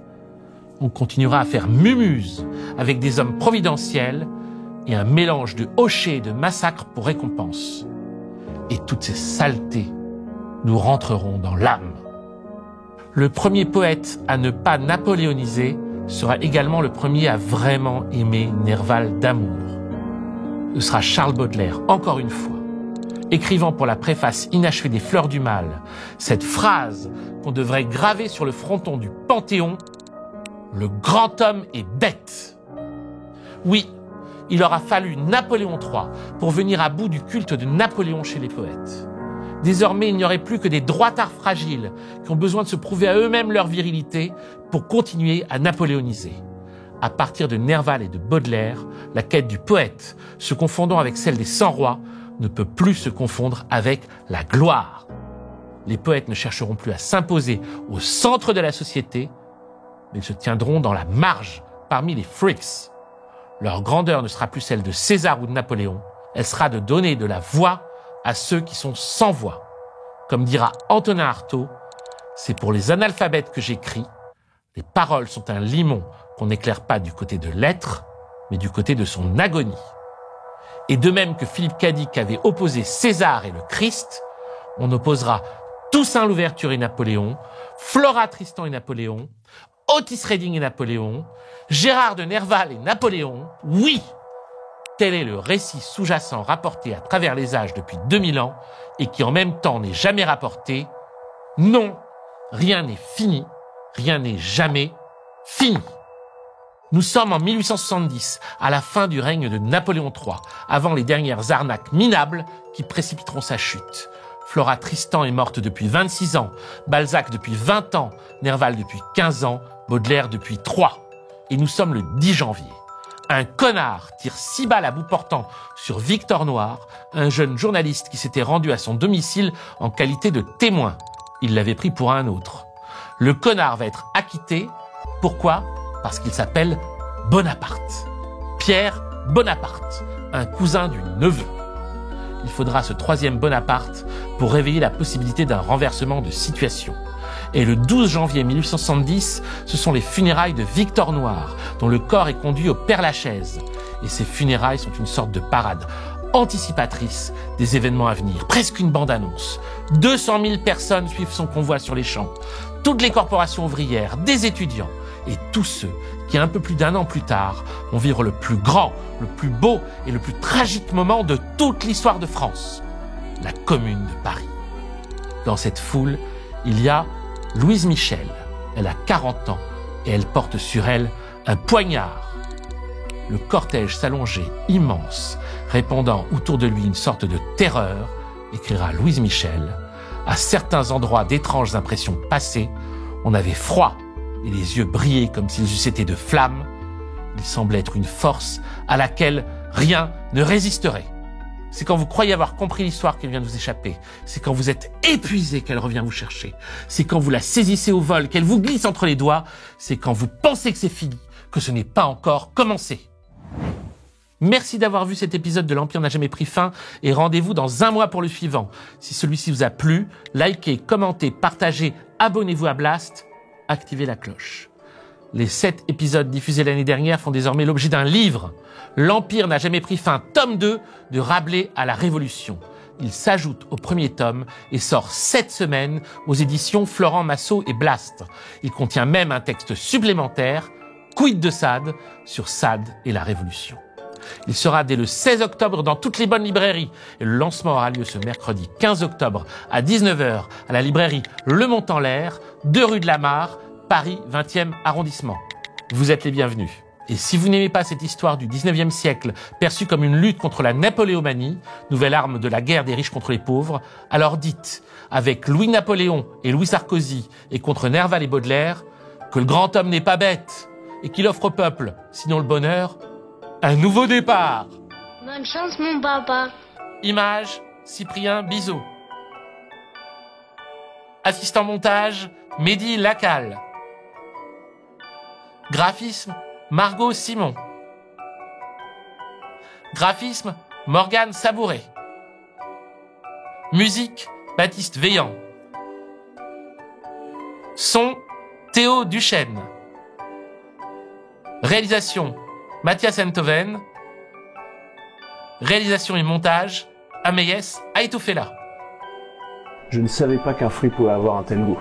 on continuera à faire mumuse avec des hommes providentiels et un mélange de hochets et de massacres pour récompense. Et toutes ces saletés nous rentreront dans l'âme. Le premier poète à ne pas napoléoniser sera également le premier à vraiment aimer Nerval d'amour. Ce sera Charles Baudelaire, encore une fois, écrivant pour la préface inachevée des Fleurs du Mal cette phrase qu'on devrait graver sur le fronton du Panthéon: « Le grand homme est bête ». Oui, il aura fallu Napoléon III pour venir à bout du culte de Napoléon chez les poètes. Désormais, il n'y aurait plus que des droitards fragiles qui ont besoin de se prouver à eux-mêmes leur virilité pour continuer à napoléoniser. À partir de Nerval et de Baudelaire, la quête du poète, se confondant avec celle des 100 rois, ne peut plus se confondre avec la gloire. Les poètes ne chercheront plus à s'imposer au centre de la société, mais ils se tiendront dans la marge, parmi les freaks. Leur grandeur ne sera plus celle de César ou de Napoléon, elle sera de donner de la voix à ceux qui sont sans voix. Comme dira Antonin Artaud, c'est pour les analphabètes que j'écris. Les paroles sont un limon qu'on n'éclaire pas du côté de l'être, mais du côté de son agonie. Et de même que Philippe Cadic avait opposé César et le Christ, on opposera Toussaint Louverture et Napoléon, Flora Tristan et Napoléon, Otis Redding et Napoléon, Gérard de Nerval et Napoléon. Oui, tel est le récit sous-jacent rapporté à travers les âges depuis 2000 ans et qui en même temps n'est jamais rapporté. Non, rien n'est fini, rien n'est jamais fini. Nous sommes en 1870, à la fin du règne de Napoléon III, avant les dernières arnaques minables qui précipiteront sa chute. Flora Tristan est morte depuis 26 ans, Balzac depuis 20 ans, Nerval depuis 15 ans, Baudelaire depuis 3. Et nous sommes le 10 janvier. Un connard tire 6 balles à bout portant sur Victor Noir, un jeune journaliste qui s'était rendu à son domicile en qualité de témoin. Il l'avait pris pour un autre. Le connard va être acquitté. Pourquoi ? Parce qu'il s'appelle Bonaparte. Pierre Bonaparte, un cousin du neveu. Il faudra ce 3e Bonaparte pour réveiller la possibilité d'un renversement de situation. Et le 12 janvier 1870, ce sont les funérailles de Victor Noir, dont le corps est conduit au Père-Lachaise. Et ces funérailles sont une sorte de parade anticipatrice des événements à venir, presque une bande-annonce. 200 000 personnes suivent son convoi sur les champs. Toutes les corporations ouvrières, des étudiants, et tous ceux qui, un peu plus d'1 an plus tard, vont vivre le plus grand, le plus beau et le plus tragique moment de toute l'histoire de France, la Commune de Paris. Dans cette foule, il y a Louise Michel. Elle a 40 ans et elle porte sur elle un poignard. Le cortège s'allongeait immense, répandant autour de lui une sorte de terreur, écrira Louise Michel. À certains endroits d'étranges impressions passées, on avait froid et les yeux brillaient comme s'ils eussent été de flammes. Il semblait être une force à laquelle rien ne résisterait. C'est quand vous croyez avoir compris l'histoire qu'elle vient de vous échapper. C'est quand vous êtes épuisé qu'elle revient vous chercher. C'est quand vous la saisissez au vol, qu'elle vous glisse entre les doigts. C'est quand vous pensez que c'est fini, que ce n'est pas encore commencé. Merci d'avoir vu cet épisode de l'Empire n'a jamais pris fin et rendez-vous dans 1 mois pour le suivant. Si celui-ci vous a plu, likez, commentez, partagez, abonnez-vous à Blast, activez la cloche. Les 7 épisodes diffusés l'année dernière font désormais l'objet d'un livre. L'Empire n'a jamais pris fin, tome 2, de Rabelais à la Révolution. Il s'ajoute au premier tome et sort 7 semaines aux éditions Florent Massot et Blast. Il contient même un texte supplémentaire, Quid de Sade, sur Sade et la Révolution. Il sera dès le 16 octobre dans toutes les bonnes librairies et le lancement aura lieu ce mercredi 15 octobre à 19h à la librairie Le Mont-en-l'Air, 2 rue de la Mare, Paris 20e arrondissement. Vous êtes les bienvenus. Et si vous n'aimez pas cette histoire du 19e siècle perçue comme une lutte contre la napoléomanie, nouvelle arme de la guerre des riches contre les pauvres, alors dites, avec Louis-Napoléon et Louis Sarkozy et contre Nerval et Baudelaire, que le grand homme n'est pas bête et qu'il offre au peuple, sinon le bonheur, un nouveau départ. Bonne chance, mon papa. Image, Cyprien Bizot. Assistant montage, Mehdi Lacal. Graphisme, Margot Simon. Graphisme, Morgane Sabouret. Musique, Baptiste Veillant. Son, Théo Duchesne. Réalisation, Mathias Enthoven. Réalisation et montage, Ameyes Aitofela. Je ne savais pas qu'un fruit pouvait avoir un tel goût.